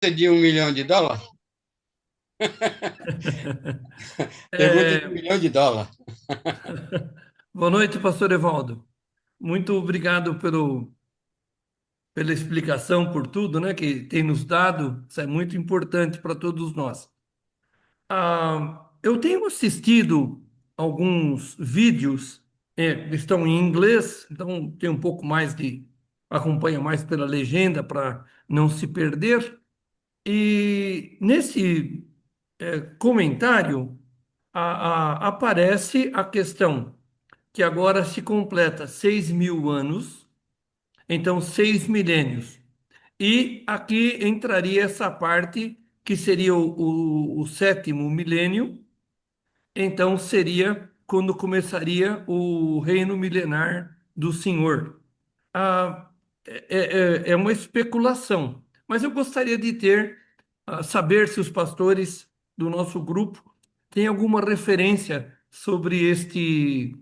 De US$ 1 milhão? Pergunta de um É, milhão de dólares. boa noite, pastor Evaldo. Muito obrigado pela explicação, por tudo, né, que tem nos dado. Isso é muito importante para todos nós. Eu tenho assistido alguns vídeos, estão em inglês, então tem um pouco mais acompanha mais pela legenda para não se perder. E nesse comentário aparece a questão que agora se completa 6.000 anos, então 6 milênios. E aqui entraria essa parte que seria o sétimo milênio, então seria quando começaria o reino milenar do Senhor. Ah, é uma especulação, mas eu gostaria de saber se os pastores do nosso grupo têm alguma referência sobre este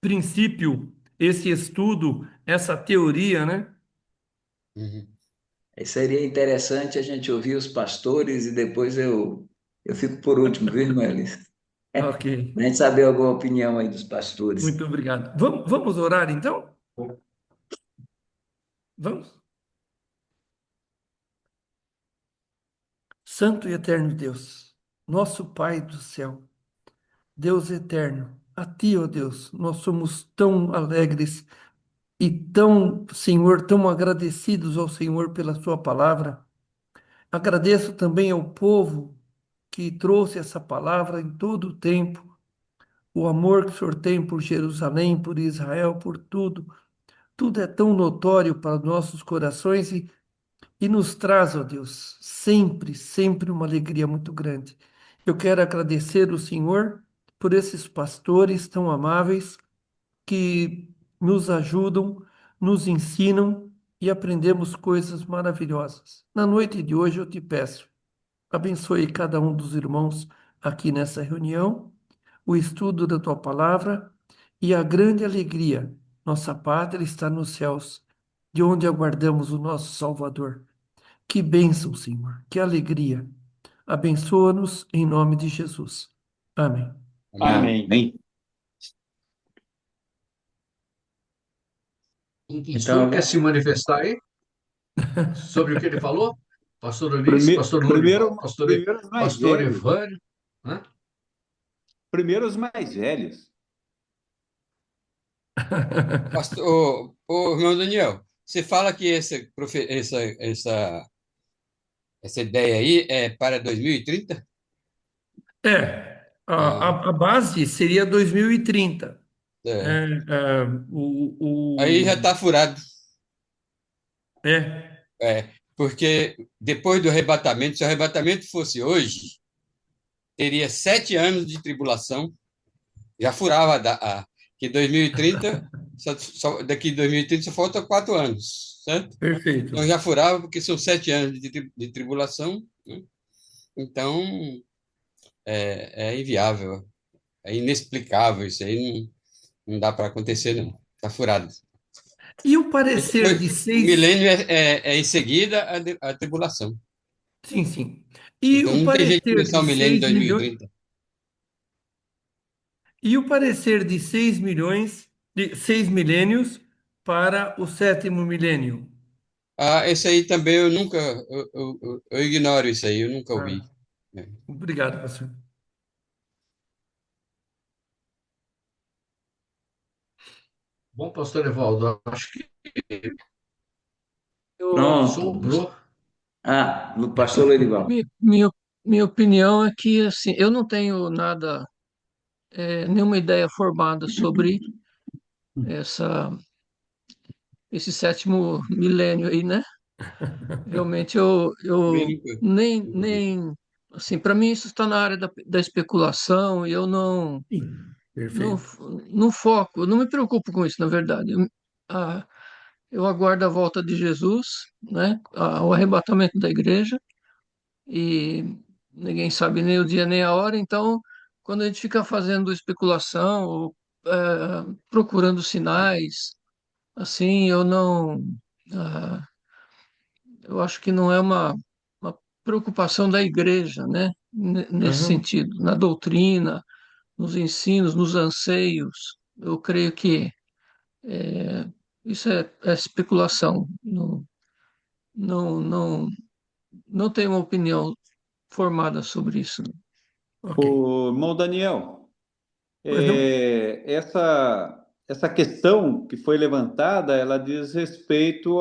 princípio, esse estudo, essa teoria, né? Uhum. Aí seria interessante a gente ouvir os pastores e depois eu fico por último, viu, irmã Elis? Ok, Para a gente saber alguma opinião aí dos pastores. muito obrigado. Vamos orar então? Vamos? Santo e eterno Deus, nosso Pai do céu, Deus eterno, a Ti, ó Deus, nós somos tão alegres e tão, Senhor, tão agradecidos ao Senhor pela Sua palavra. Agradeço também ao povo que trouxe essa palavra em todo o tempo, o amor que o Senhor tem por Jerusalém, por Israel, por tudo. Tudo é tão notório para nossos corações e nos traz, ó Deus, sempre, sempre uma alegria muito grande. Eu quero agradecer o Senhor por esses pastores tão amáveis que nos ajudam, nos ensinam e aprendemos coisas maravilhosas. Na noite de hoje eu te peço, abençoe cada um dos irmãos aqui nessa reunião, o estudo da tua palavra e a grande alegria. Nossa pátria está nos céus, de onde aguardamos o nosso Salvador. Que bênção, Senhor, que alegria. Abençoa-nos em nome de Jesus. Amém. Amém. Amém. O senhor Então, quer se manifestar aí sobre o que ele falou? Pastor Ulisses, Primeiro, pastor Lorival, primeiro, primeiro os mais pastor velhos. Evânio, né? Primeiro os mais velhos. Irmão Daniel, você fala que essa ideia aí é para 2030? A, Ah, a base seria 2030. É, é. é, Aí já está furado. é, É, porque depois do arrebatamento, se o arrebatamento fosse hoje, teria 7 anos de tribulação, já furava que 2030, daqui 2030 só falta 4 anos, certo? Então perfeito. já furava porque são 7 anos de tribulação, né? Então é inviável, é inexplicável isso aí, não dá para acontecer, não. Está furado. E o E parecer depois, de o seis. milênio é em seguida a tribulação. Sim, sim. E Então o não tem jeito de parecer começar de o milênio em 6 milhões. 2030. E o parecer de 6 milhões, de 6 milênios para o sétimo milênio. Ah, esse aí também eu nunca, eu ignoro isso aí, eu nunca Ah, ouvi. Né? obrigado, pastor. Bom, pastor Evaldo, acho que pronto. sobrou. O pastor Lorival. Minha opinião é que assim, eu não tenho nenhuma ideia formada sobre essa, esse sétimo milênio aí, né? Realmente Também eu nunca ouvi. nem assim, para mim isso está na área da especulação e eu Sim, não, perfeito. não foco, eu não me preocupo com isso, na verdade. Ah, eu aguardo a volta de Jesus, né? O arrebatamento da igreja e ninguém sabe nem o dia nem a hora, então quando a gente fica fazendo especulação ou procurando sinais, assim, eu não, ah, eu acho que não é uma preocupação da igreja, né? Nesse Aham. sentido, na doutrina, nos ensinos, nos anseios. Eu creio que é, isso é especulação. Não, não, não, não tenho uma opinião formada sobre isso. Ok. O irmão Daniel, Pois não? essa questão que foi levantada, ela diz respeito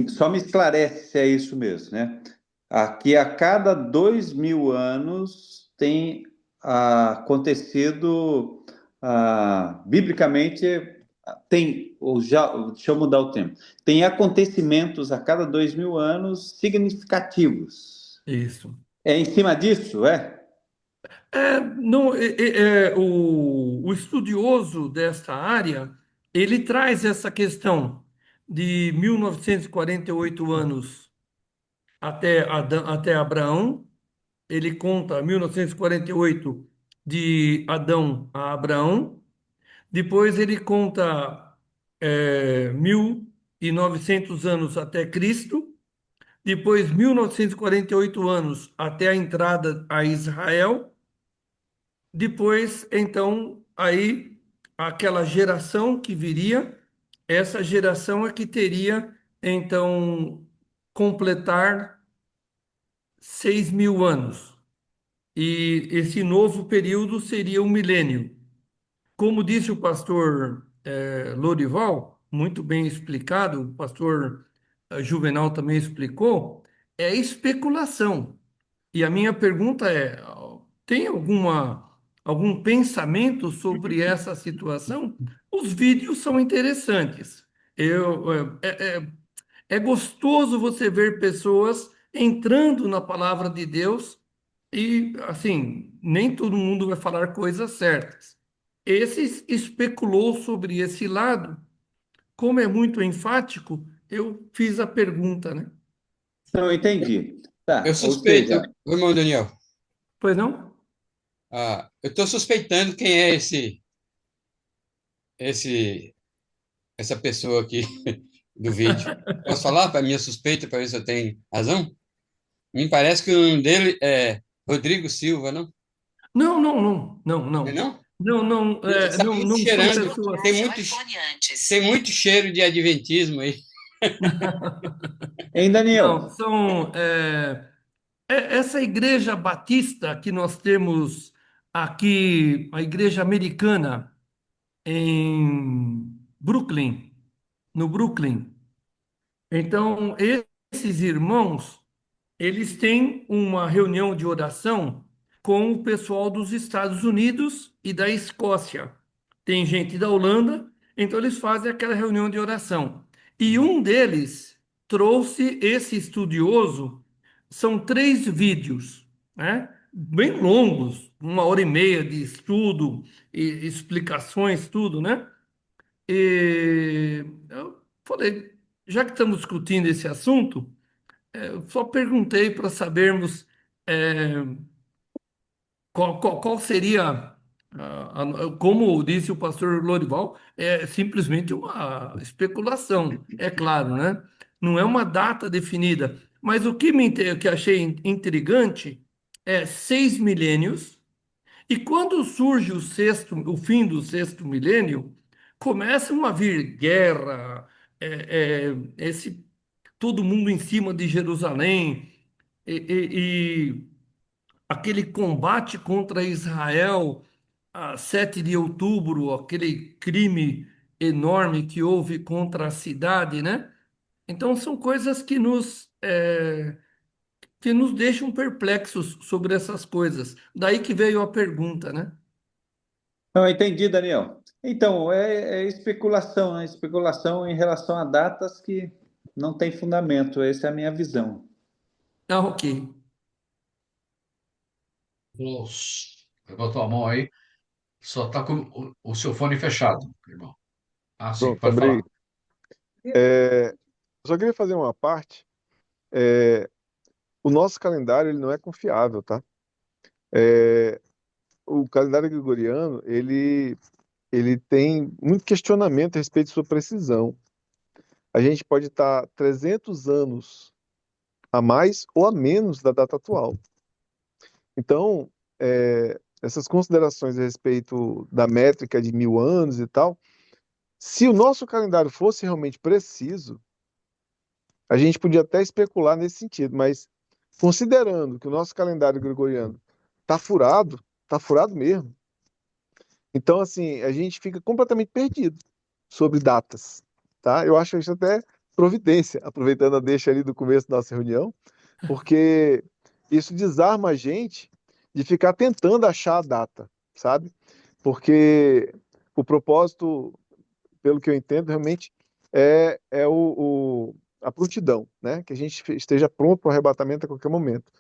só me esclarece se é isso mesmo, né? Aqui a cada 2000 anos tem acontecido, biblicamente, ou já, deixa eu mudar o tempo, tem acontecimentos a cada 2000 anos significativos. Isso. É em cima disso, é? Não, o estudioso desta área, ele traz essa questão de 1948 anos até Abraão. Ele conta 1948 de Adão a Abraão. Depois ele conta 1900 anos até Cristo. Depois 1948 anos até a entrada a Israel. Depois, então, aí aquela geração que viria, essa geração é que teria, então, completar 6.000 anos. E esse novo período seria o milênio. Como disse o pastor Lorival, muito bem explicado, o pastor Juvenal também explicou, é especulação. E a minha pergunta é: tem algum pensamento sobre essa situação? Os vídeos são interessantes. É gostoso você ver pessoas entrando na palavra de Deus e, assim, nem todo mundo vai falar coisas certas. Esse especulou sobre esse lado. Como é muito enfático, eu fiz a pergunta, né? Não, entendi. Eu Tá, ou seja, suspeito, irmão Daniel, Pois não? eu estou suspeitando quem é esse, essa pessoa aqui do vídeo. Posso falar para minha suspeita, para ver se eu tenho razão? Me parece que o nome dele é Rodrigo Silva, não? Não, não, não, não, Não é não. não? Não, não, Ele está não, muito não são cheirando, pessoas. tem muito cheiro de adventismo aí. hein, Não, Daniel? são. Essa igreja batista que nós temos aqui, a igreja americana, em Brooklyn, no Brooklyn. Então, esses irmãos, eles têm uma reunião de oração com o pessoal dos Estados Unidos e da Escócia. Tem gente da Holanda, então eles fazem aquela reunião de oração. E um deles trouxe esse estudioso, são 3 vídeos, né? Bem longos, 1 hora e meia de estudo e explicações, tudo, né? E eu falei, já que estamos discutindo esse assunto, eu só perguntei para sabermos qual seria, como disse o pastor Lorival, é simplesmente uma especulação, é claro, né? Não é uma data definida. Mas o que que achei intrigante é 6 milênios, e quando surge o fim do sexto milênio, começam a vir guerra, todo mundo em cima de Jerusalém, e aquele combate contra Israel, a 7 de outubro, aquele crime enorme que houve contra a cidade, né? Então são coisas que nos deixam perplexos sobre essas coisas. Daí que veio a pergunta, né? Não, entendi, Daniel. Então, é especulação, né? Especulação em relação a datas que não tem fundamento. Essa é a minha visão. Ah, ok. Levantou a mão aí. Só está com o seu fone fechado, irmão. Ah, sim, Pronto, pode falar. abri. É, só queria fazer uma parte. É, o nosso calendário ele não é confiável, tá? É, o calendário gregoriano ele tem muito questionamento a respeito de sua precisão. A gente pode estar 300 anos a mais ou a menos da data atual. Então, essas considerações a respeito da métrica de 1000 anos e tal, se o nosso calendário fosse realmente preciso, a gente podia até especular nesse sentido, mas considerando que o nosso calendário gregoriano tá furado mesmo. Então, assim, a gente fica completamente perdido sobre datas, tá? Eu acho isso até providência, aproveitando a deixa ali do começo da nossa reunião, porque isso desarma a gente de ficar tentando achar a data, sabe? Porque o propósito, pelo que eu entendo, realmente a prontidão, né? Que a gente esteja pronto para o arrebatamento a qualquer momento.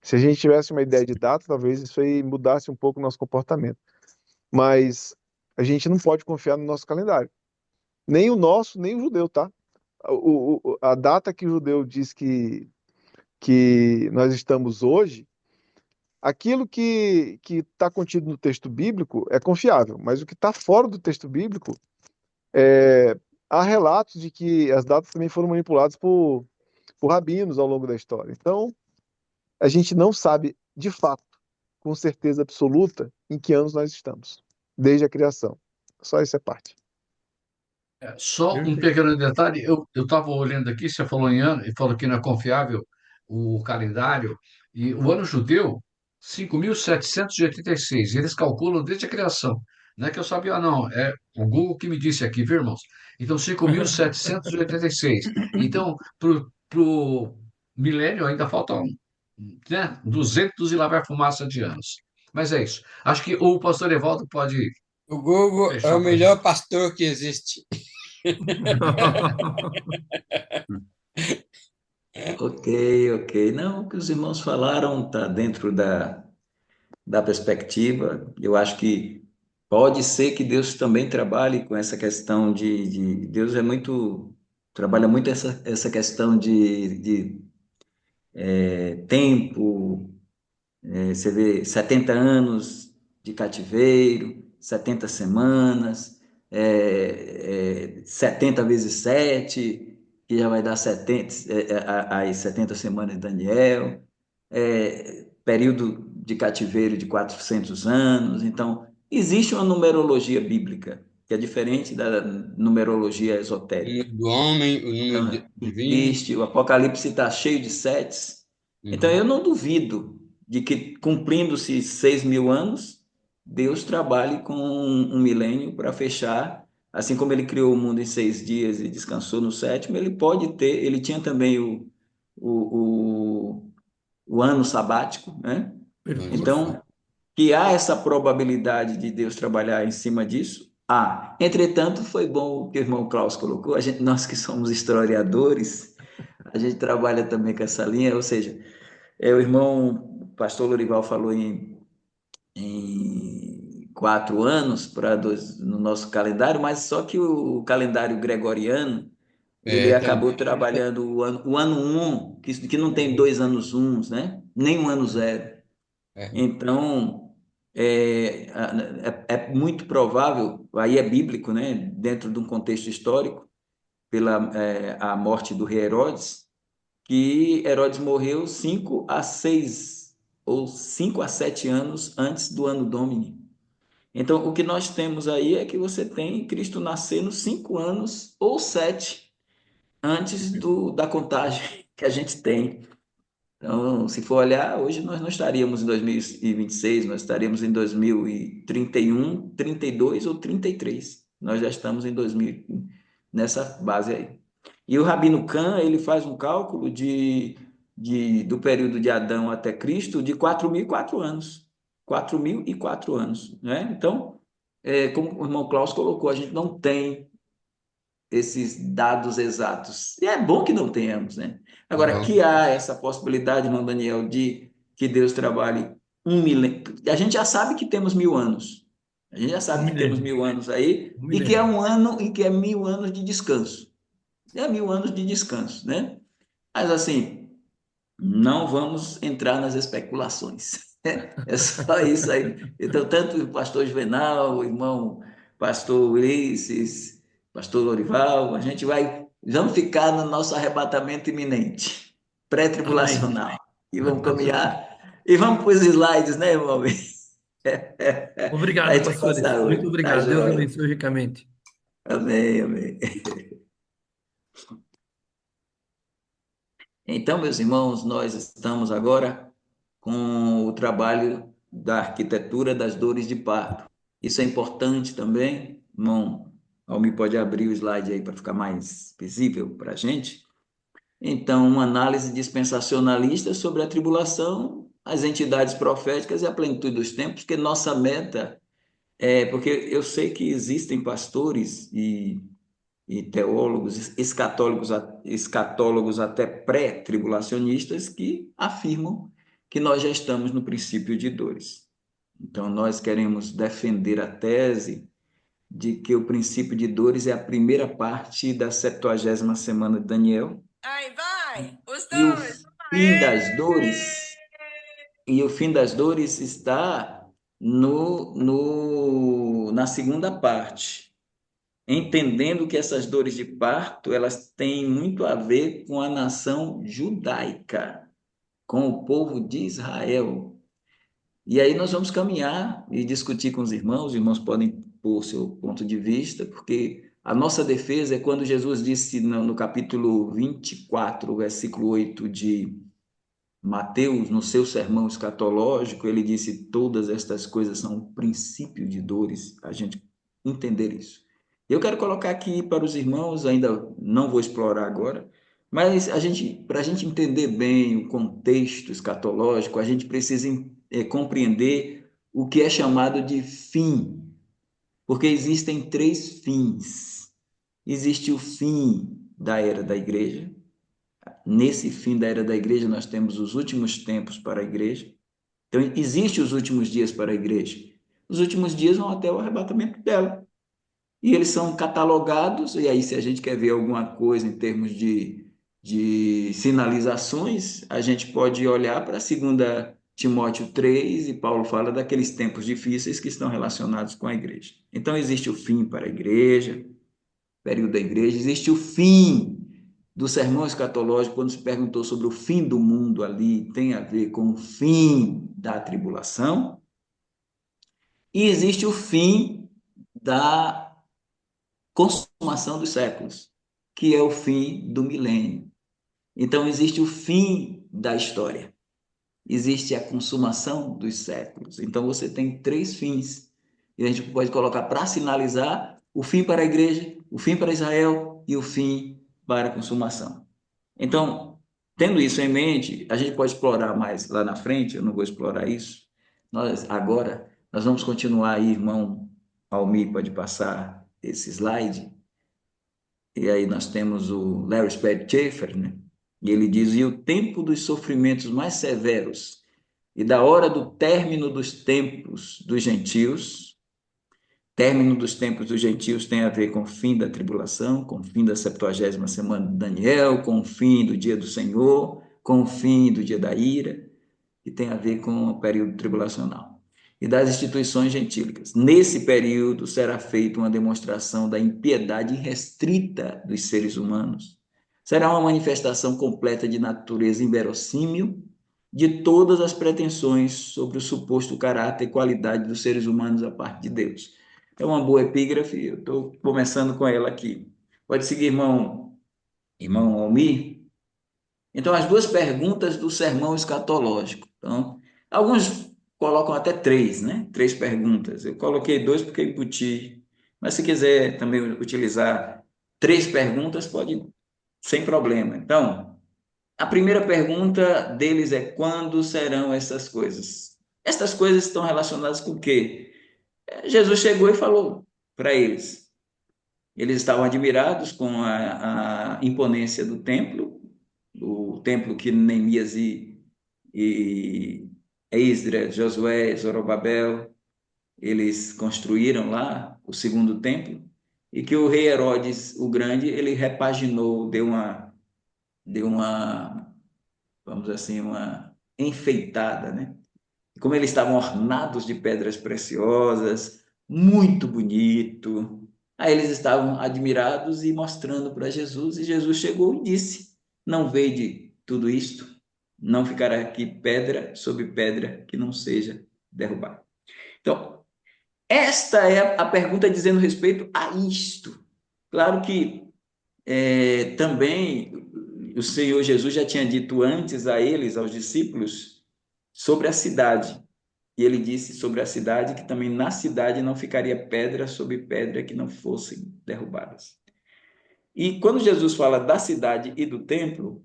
Se a gente tivesse uma ideia de data, talvez isso aí mudasse um pouco o nosso comportamento. Mas a gente não pode confiar no nosso calendário. Nem o nosso, nem o judeu, tá? A data que o judeu diz que nós estamos hoje, aquilo que está contido no texto bíblico é confiável, mas o que está fora do texto bíblico, há relatos de que as datas também foram manipuladas por rabinos ao longo da história. Então, a gente não sabe, de fato, com certeza absoluta, em que anos nós estamos, desde a criação. Só essa parte. Só um Perfeito. pequeno detalhe, eu estava olhando aqui, você falou em ano, e falou que não é confiável o calendário, e o ano judeu, 5.786, eles calculam desde a criação. Não é que eu sabia, não, é o Google que me disse aqui, viu, irmãos? Então, 5.786. Então, para o milênio ainda faltam, né, 200 e lá vai fumaça de anos. Mas é isso. Acho que o pastor Evaldo pode O Google é fechar o para a melhor gente. pastor que existe. Ok, ok. Não, o que os irmãos falaram está dentro da perspectiva. Eu acho que pode ser que Deus também trabalhe com essa questão Deus trabalha muito essa questão de tempo. Você vê 70 anos de cativeiro, 70 semanas, 70 vezes 7, que já vai dar 70, as 70 semanas de Daniel, período de cativeiro de 400 anos. Então, existe uma numerologia bíblica, que é diferente da numerologia O esotérica. número do homem, o número Então, divino. existe, o Apocalipse está cheio de setes. Então, Uhum. eu não duvido de que, cumprindo-se 6.000 anos, Deus trabalhe com um milênio para fechar. Assim como ele criou o mundo em 6 dias e descansou no sétimo, ele tinha também o, o ano sabático, né? Perfeito. Então, que há essa probabilidade de Deus trabalhar em cima disso? Há. Entretanto, foi bom o que o irmão Klaus colocou, nós que somos historiadores, a gente trabalha também com essa linha, ou seja, o irmão o pastor Lorival falou em 4 anos no nosso calendário, mas só que o calendário gregoriano, ele acabou Também. trabalhando o ano 1, que não tem 2 anos uns, né? Nem um ano zero. É. Então, é muito provável, aí é bíblico, né, dentro de um contexto histórico, pela a morte do rei Herodes, que Herodes morreu 5 a 6 ou 5 a 7 anos antes do ano Domini. Então, o que nós temos aí é que você tem Cristo nascendo 5 anos ou 7 antes da contagem que a gente tem. Então, se for olhar, hoje nós não estaríamos em 2026, nós estaríamos em 2031, 32 ou 33. Nós já estamos em 2000, nessa base aí. E o Rabino Khan, ele faz um cálculo do período de Adão até Cristo de 4.004 anos. 4.004 anos, né? Então, como o irmão Klaus colocou, a gente não tem esses dados exatos. E é bom que não tenhamos, né? Agora, Bom, que há essa possibilidade, irmão Daniel, de que Deus trabalhe 1 milênio. A gente já sabe que temos 1.000 anos. A gente já Um sabe que temos milênio. 1.000 anos aí, Um e que é milênio. um ano, e que é 1.000 anos de descanso. É 1.000 anos de descanso, né? Mas assim, não vamos entrar nas especulações. É só isso aí. Então, tanto o pastor Juvenal, o irmão pastor Ulisses, pastor Lorival, vamos ficar no nosso arrebatamento iminente. pré-tribulacional. E vamos caminhar. E vamos para os slides, né, irmão? A Obrigado, gente vai pastores. passar Muito hoje. Tá, obrigado. Deus joia? abençoe ricamente. Amém, amém. Então, meus irmãos, nós estamos agora com o trabalho da arquitetura das dores de parto. Isso é importante também, irmão. Almir pode abrir o slide aí para ficar mais visível para a gente. Então, uma análise dispensacionalista sobre a tribulação, as entidades proféticas e a plenitude dos tempos, que nossa meta é, porque eu sei que existem pastores e teólogos, escatólogos até pré-tribulacionistas que afirmam que nós já estamos no princípio de dores. Então, nós queremos defender a tese de que o princípio de dores é a primeira parte da 70ª semana de Daniel. Vai, os dois! E o fim das dores, está na segunda parte, entendendo que essas dores de parto, elas têm muito a ver com a nação judaica, com o povo de Israel. E aí nós vamos caminhar e discutir com os irmãos podem pôr seu ponto de vista, porque a nossa defesa é quando Jesus disse no capítulo 24, versículo 8 de Mateus, no seu sermão escatológico, ele disse: todas estas coisas são um princípio de dores, a gente entender isso. Eu quero colocar aqui para os irmãos, ainda não vou explorar agora, mas para a gente entender bem o contexto escatológico, a gente precisa compreender o que é chamado de fim, porque existem 3 fins. Existe o fim da era da igreja. Nesse fim da era da igreja, nós temos os últimos tempos para a igreja. Então, existem os últimos dias para a igreja. Os últimos dias vão até o arrebatamento dela. E eles são catalogados, e aí se a gente quer ver alguma coisa em termos de sinalizações, a gente pode olhar para 2 Timóteo 3, e Paulo fala daqueles tempos difíceis que estão relacionados com a igreja. Então, existe o fim para a igreja, período da igreja, existe o fim do sermão escatológico, quando se perguntou sobre o fim do mundo ali, tem a ver com o fim da tribulação, e existe o fim da consumação dos séculos, que é o fim do milênio. Então, existe o fim da história, existe a consumação dos séculos. Então, você tem 3 fins, e a gente pode colocar para sinalizar o fim para a igreja, o fim para Israel e o fim para a consumação. Então, tendo isso em mente, a gente pode explorar mais lá na frente, eu não vou explorar isso. Agora, nós vamos continuar aí, irmão Almir, pode passar esse slide. E aí nós temos o Larry Spade Schaeffer, né? E ele diz: e o tempo dos sofrimentos mais severos e da hora do término dos tempos dos gentios. Término dos tempos dos gentios tem a ver com o fim da tribulação, com o fim da 70ª semana de Daniel, com o fim do dia do Senhor, com o fim do dia da ira, que tem a ver com o período tribulacional. E das instituições gentílicas. Nesse período será feita uma demonstração da impiedade irrestrita dos seres humanos. Será uma manifestação completa de natureza inverossímil de todas as pretensões sobre o suposto caráter e qualidade dos seres humanos à parte de Deus. É uma boa epígrafe, eu estou começando com ela aqui. Pode seguir, irmão Almir. Então, as 2 perguntas do sermão escatológico. Então, alguns colocam até 3, né? 3 perguntas. Eu coloquei 2 porque embuti. Mas se quiser também utilizar 3 perguntas, pode, sem problema. Então, a primeira pergunta deles é: quando serão essas coisas? Essas coisas estão relacionadas com o quê? Jesus chegou e falou para eles. Eles estavam admirados com a imponência do templo, o templo que Neemias e Esdras, Josué, Zorobabel, eles construíram lá o 2º templo, e que o rei Herodes o Grande, ele repaginou, deu uma, vamos dizer assim, uma enfeitada, né? Como eles estavam ornados de pedras preciosas, muito bonito. Aí eles estavam admirados e mostrando para Jesus, e Jesus chegou e disse: não vede tudo isto, não ficará aqui pedra sobre pedra que não seja derrubada. Então, esta é a pergunta dizendo respeito a isto. Claro que também o Senhor Jesus já tinha dito antes a eles, aos discípulos, sobre a cidade. E ele disse sobre a cidade que também na cidade não ficaria pedra sobre pedra que não fossem derrubadas. E quando Jesus fala da cidade e do templo,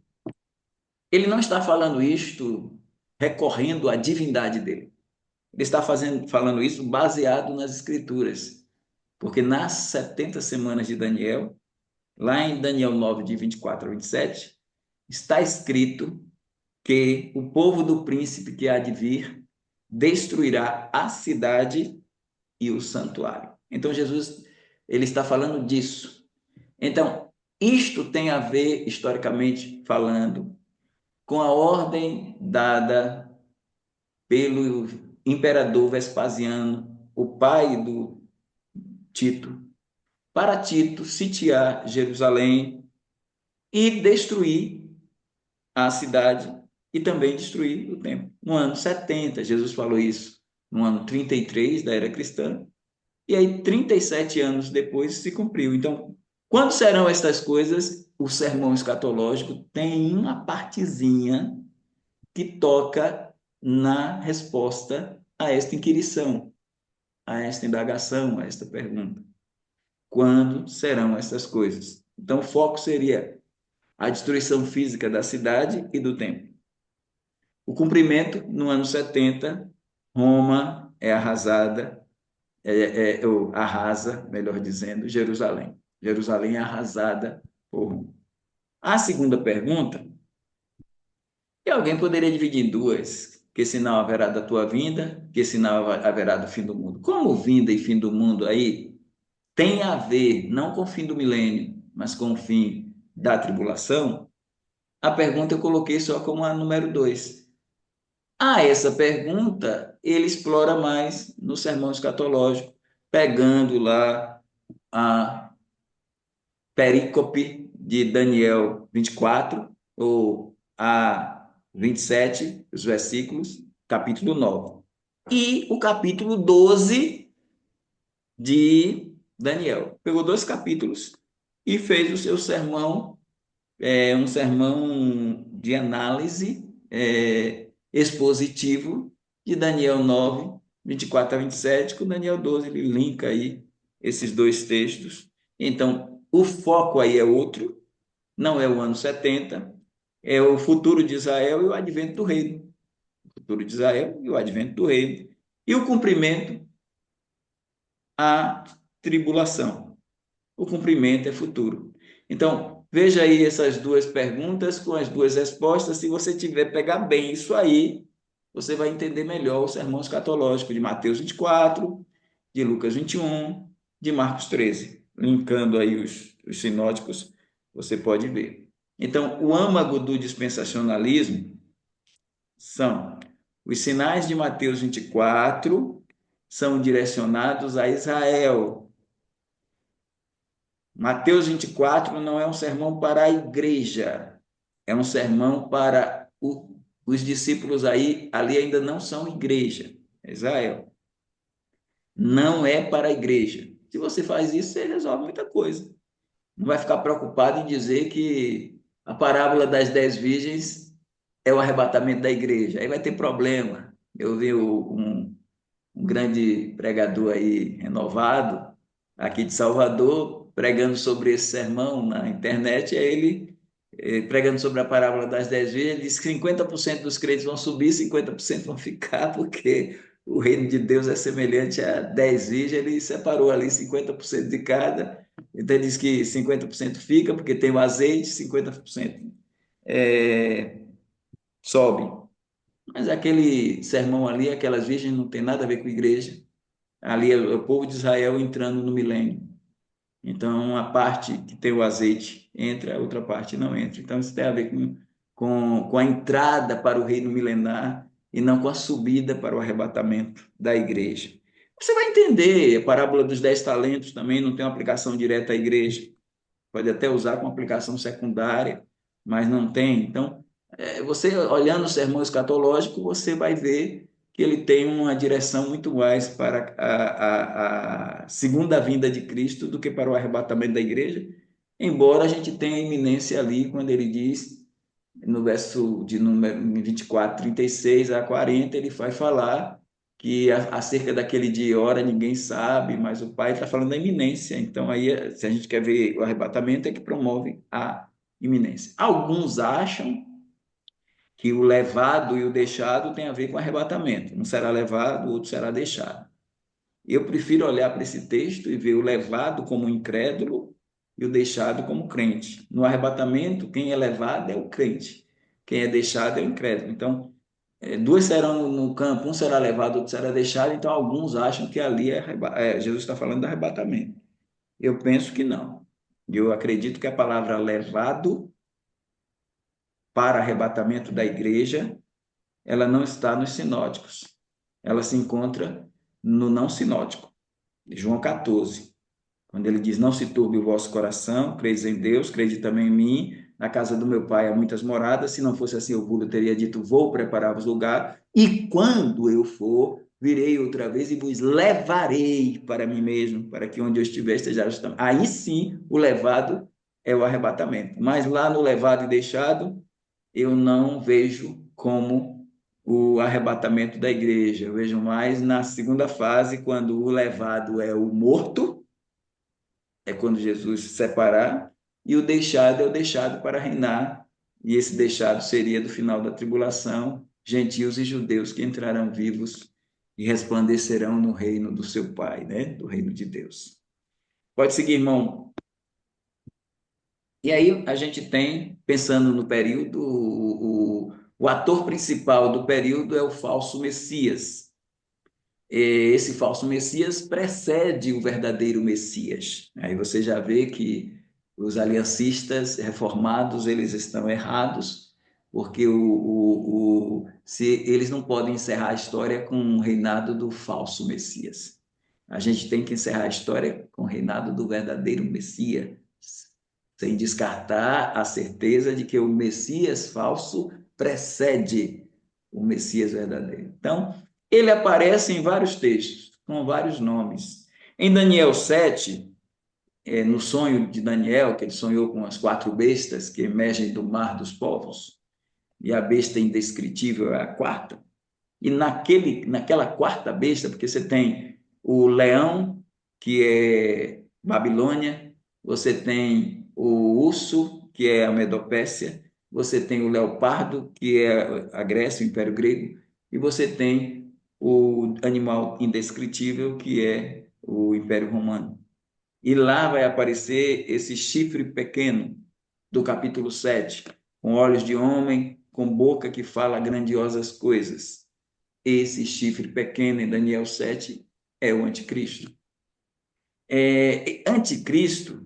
ele não está falando isto recorrendo à divindade dele. Ele está falando isso baseado nas Escrituras. Porque nas 70 semanas de Daniel, lá em Daniel 9, de 24 a 27, está escrito que o povo do príncipe que há de vir destruirá a cidade e o santuário. Então, Jesus, ele está falando disso. Então, isto tem a ver, historicamente falando, com a ordem dada pelo imperador Vespasiano, o pai do Tito, para Tito sitiar Jerusalém e destruir a cidade e também destruir o templo. No ano 70, Jesus falou isso, no ano 33 da era cristã, e aí 37 anos depois se cumpriu. Então, quando serão estas coisas? O sermão escatológico tem uma partezinha que toca na resposta a esta inquirição, a esta indagação, a esta pergunta. Quando serão estas coisas? Então, o foco seria a destruição física da cidade e do templo. O cumprimento, no ano 70, Roma é arrasada, arrasa, melhor dizendo, Jerusalém. Jerusalém é arrasada por Roma. A segunda pergunta, que alguém poderia dividir em duas: que sinal haverá da tua vinda, que sinal haverá do fim do mundo. Como vinda e fim do mundo aí tem a ver não com o fim do milênio, mas com o fim da tribulação, a pergunta eu coloquei só como a número 2. Essa pergunta ele explora mais no sermão escatológico, pegando lá a perícope de Daniel 24, ou a 27, os versículos, capítulo 9. E o capítulo 12 de Daniel. Pegou 2 capítulos e fez o seu sermão, um sermão de análise expositivo de Daniel 9, 24 a 27, com Daniel 12, ele linka aí esses 2 textos. Então, o foco aí é outro, não é o ano 70, é o futuro de Israel e o advento do reino. O futuro de Israel e o advento do reino. E o cumprimento, a tribulação. O cumprimento é futuro. Então, veja aí essas 2 perguntas com as 2 respostas. Se você tiver pegar bem isso aí, você vai entender melhor o sermão escatológico de Mateus 24, de Lucas 21, de Marcos 13. Linkando aí os sinóticos, você pode ver. Então, o âmago do dispensacionalismo são os sinais de Mateus 24, são direcionados a Israel. Mateus 24 não é um sermão para a igreja, é um sermão para os discípulos ali ainda não são igreja, Israel. Não é para a igreja. Se você faz isso, você resolve muita coisa. Não vai ficar preocupado em dizer que a parábola das 10 virgens é o arrebatamento da igreja. Aí vai ter problema. Eu vi um grande pregador aí renovado, aqui de Salvador, pregando sobre esse sermão na internet, aí ele, pregando sobre a parábola das 10 virgens, disse que 50% dos crentes vão subir, 50% vão ficar, porque o reino de Deus é semelhante a 10 virgens, ele separou ali 50% de cada, então ele diz que 50% fica, porque tem o azeite, 50% sobe. Mas aquele sermão ali, aquelas virgens, não tem nada a ver com a igreja. Ali é o povo de Israel entrando no milênio. Então, a parte que tem o azeite entra, a outra parte não entra. Então, isso tem a ver com a entrada para o reino milenar e não com a subida para o arrebatamento da igreja. Você vai entender, a parábola dos 10 talentos também não tem uma aplicação direta à igreja. Pode até usar com aplicação secundária, mas não tem. Então, Você olhando o sermão escatológico, você vai ver que ele tem uma direção muito mais para a segunda vinda de Cristo do que para o arrebatamento da igreja, embora a gente tenha a iminência ali quando ele diz, no verso de número 24, 36 a 40, ele vai falar que acerca daquele dia e hora ninguém sabe, mas o Pai está falando da iminência. Então, aí, se a gente quer ver o arrebatamento, é que promove a iminência. Alguns acham que o levado e o deixado tem a ver com arrebatamento. Um será levado, o outro será deixado. Eu prefiro olhar para esse texto e ver o levado como incrédulo e o deixado como crente. No arrebatamento, quem é levado é o crente, quem é deixado é o incrédulo. Então, duas serão no campo, um será levado, outro será deixado. Então, alguns acham que ali Jesus está falando do arrebatamento. Eu penso que não. Eu acredito que a palavra levado para arrebatamento da igreja, ela não está nos sinóticos. Ela se encontra no não sinótico, de João 14, quando ele diz: não se turbe o vosso coração, creis em Deus, crede também em mim. Na casa do meu pai há muitas moradas, se não fosse assim, eu teria dito: vou preparar-vos lugar, e quando eu for, virei outra vez e vos levarei para mim mesmo, para que onde eu estiver estejais também. Aí sim, o levado é o arrebatamento. Mas lá no levado e deixado, eu não vejo como o arrebatamento da igreja. Eu vejo mais na segunda fase, quando o levado é o morto, é quando Jesus se separar, e o deixado é o deixado para reinar, e esse deixado seria do final da tribulação, gentios e judeus que entrarão vivos e resplandecerão no reino do seu Pai, né? Do reino de Deus. Pode seguir, irmão. E aí a gente tem, pensando no período, o ator principal do período é o falso Messias. Esse falso Messias precede o verdadeiro Messias. Aí você já vê que os aliancistas reformados, eles estão errados, porque se eles não podem encerrar a história com o reinado do falso Messias. A gente tem que encerrar a história com o reinado do verdadeiro Messias, sem descartar a certeza de que o Messias falso precede o Messias verdadeiro. Então, ele aparece em vários textos, com vários nomes. Em Daniel 7, no sonho de Daniel, que ele sonhou com as 4 bestas que emergem do mar dos povos, e a besta indescritível é a quarta. E naquela quarta besta, porque você tem o leão, que é Babilônia, você tem o urso, que é a Medopécia, você tem o leopardo, que é a Grécia, o Império Grego, e você tem o animal indescritível, que é o Império Romano. E lá vai aparecer esse chifre pequeno do capítulo 7, com olhos de homem, com boca que fala grandiosas coisas. Esse chifre pequeno em Daniel 7 é o anticristo. Anticristo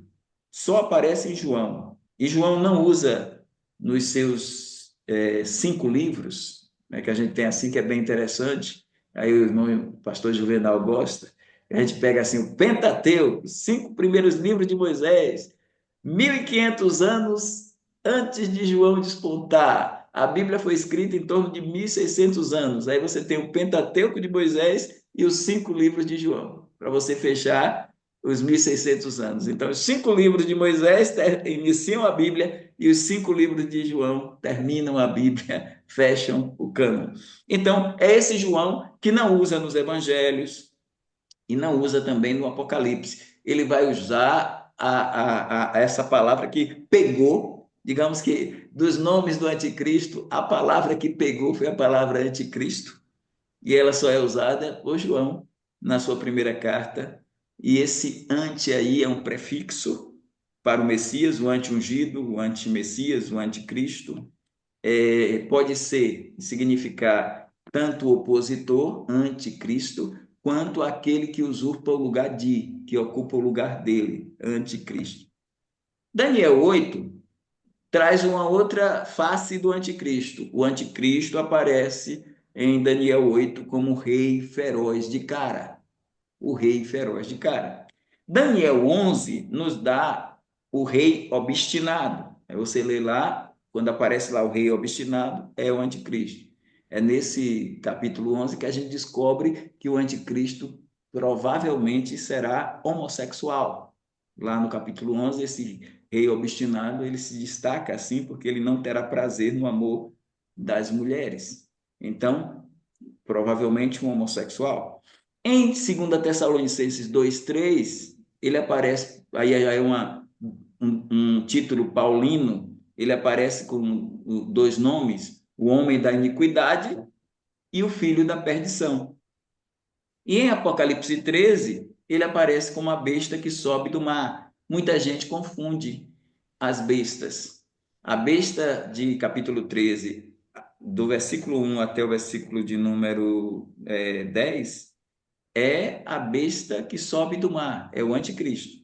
só aparece em João. E João não usa nos seus 5 livros, né, que a gente tem assim, que é bem interessante. Aí o irmão o pastor Juvenal gosta. A gente pega assim o Pentateuco, os 5 primeiros livros de Moisés, 1.500 anos antes de João despontar. A Bíblia foi escrita em torno de 1.600 anos. Aí você tem o Pentateuco de Moisés e os 5 livros de João, para você fechar os 1.600 anos. Então, os 5 livros de Moisés iniciam a Bíblia e os 5 livros de João terminam a Bíblia, fecham o cânon. Então, é esse João que não usa nos evangelhos e não usa também no Apocalipse. Ele vai usar essa palavra que pegou, digamos que dos nomes do anticristo, a palavra que pegou foi a palavra anticristo, e ela só é usada por João na sua primeira carta. E esse anti aí é um prefixo para o Messias, o anti-ungido, o anti-Messias, o anticristo. Pode significar tanto o opositor, anticristo, quanto aquele que usurpa o lugar que ocupa o lugar dele, anticristo. Daniel 8 traz uma outra face do anticristo. O anticristo aparece em Daniel 8 como rei feroz de cara. O rei feroz de cara. Daniel 11 nos dá o rei obstinado. Aí você lê lá quando aparece lá o rei obstinado, é o anticristo. É nesse capítulo 11 que a gente descobre que o anticristo provavelmente será homossexual. Lá no capítulo 11, esse rei obstinado, ele se destaca assim porque ele não terá prazer no amor das mulheres. Então, provavelmente um homossexual. Em 2 Tessalonicenses 2:3, ele aparece, aí já é um título paulino, ele aparece com dois nomes, o homem da iniquidade e o filho da perdição. E em Apocalipse 13, ele aparece como a besta que sobe do mar. Muita gente confunde as bestas. A besta de capítulo 13, do versículo 1 até o versículo de número 10, é a besta que sobe do mar, é o anticristo.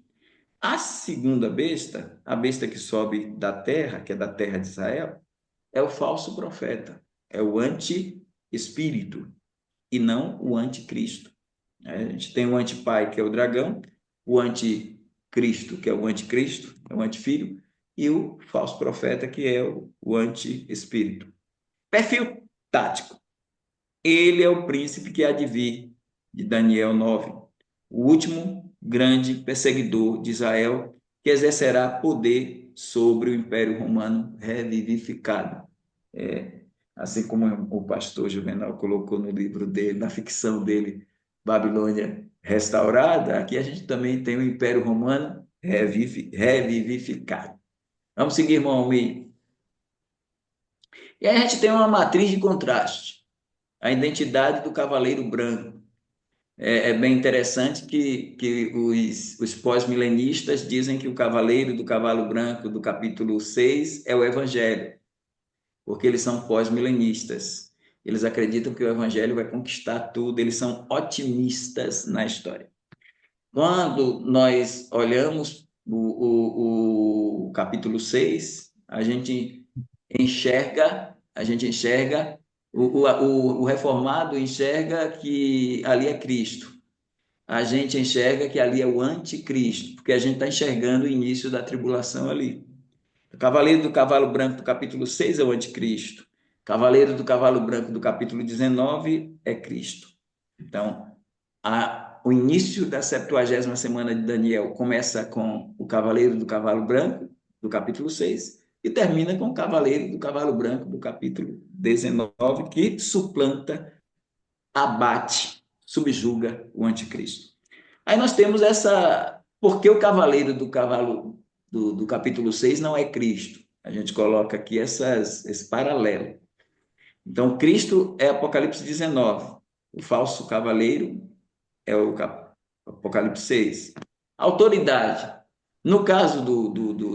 A segunda besta, a besta que sobe da terra, que é da terra de Israel, é o falso profeta, é o anti-espírito e não o anticristo. A gente tem o antipai, que é o dragão, o anticristo, que é o anticristo, é o antifilho, e o falso profeta, que é o anti-espírito. Perfil tático. Ele é o príncipe que há de vir, de Daniel 9, o último grande perseguidor de Israel, que exercerá poder sobre o Império Romano revivificado. Assim como o pastor Juvenal colocou no livro dele, na ficção dele, Babilônia Restaurada, aqui a gente também tem o Império Romano revivificado. Vamos seguir, irmão Almir. E aí a gente tem uma matriz de contraste, a identidade do cavaleiro branco. É bem interessante que os pós-milenistas dizem que o cavaleiro do cavalo branco do capítulo 6 é o evangelho, porque eles são pós-milenistas. Eles acreditam que o evangelho vai conquistar tudo, eles são otimistas na história. Quando nós olhamos o capítulo 6, a gente enxerga, o reformado enxerga que ali é Cristo. A gente enxerga que ali é o anticristo, porque a gente está enxergando o início da tribulação ali. O cavaleiro do cavalo branco do capítulo 6 é o anticristo. O cavaleiro do cavalo branco do capítulo 19 é Cristo. Então, o início da 70ª semana de Daniel começa com o cavaleiro do cavalo branco, do capítulo 6, e termina com o cavaleiro do cavalo branco, do capítulo 19, que suplanta, abate, subjuga o anticristo. Aí nós temos essa... Por que o cavaleiro do cavalo do capítulo 6 não é Cristo? A gente coloca aqui esse paralelo. Então, Cristo é Apocalipse 19. O falso cavaleiro é o Apocalipse 6. Autoridade. No caso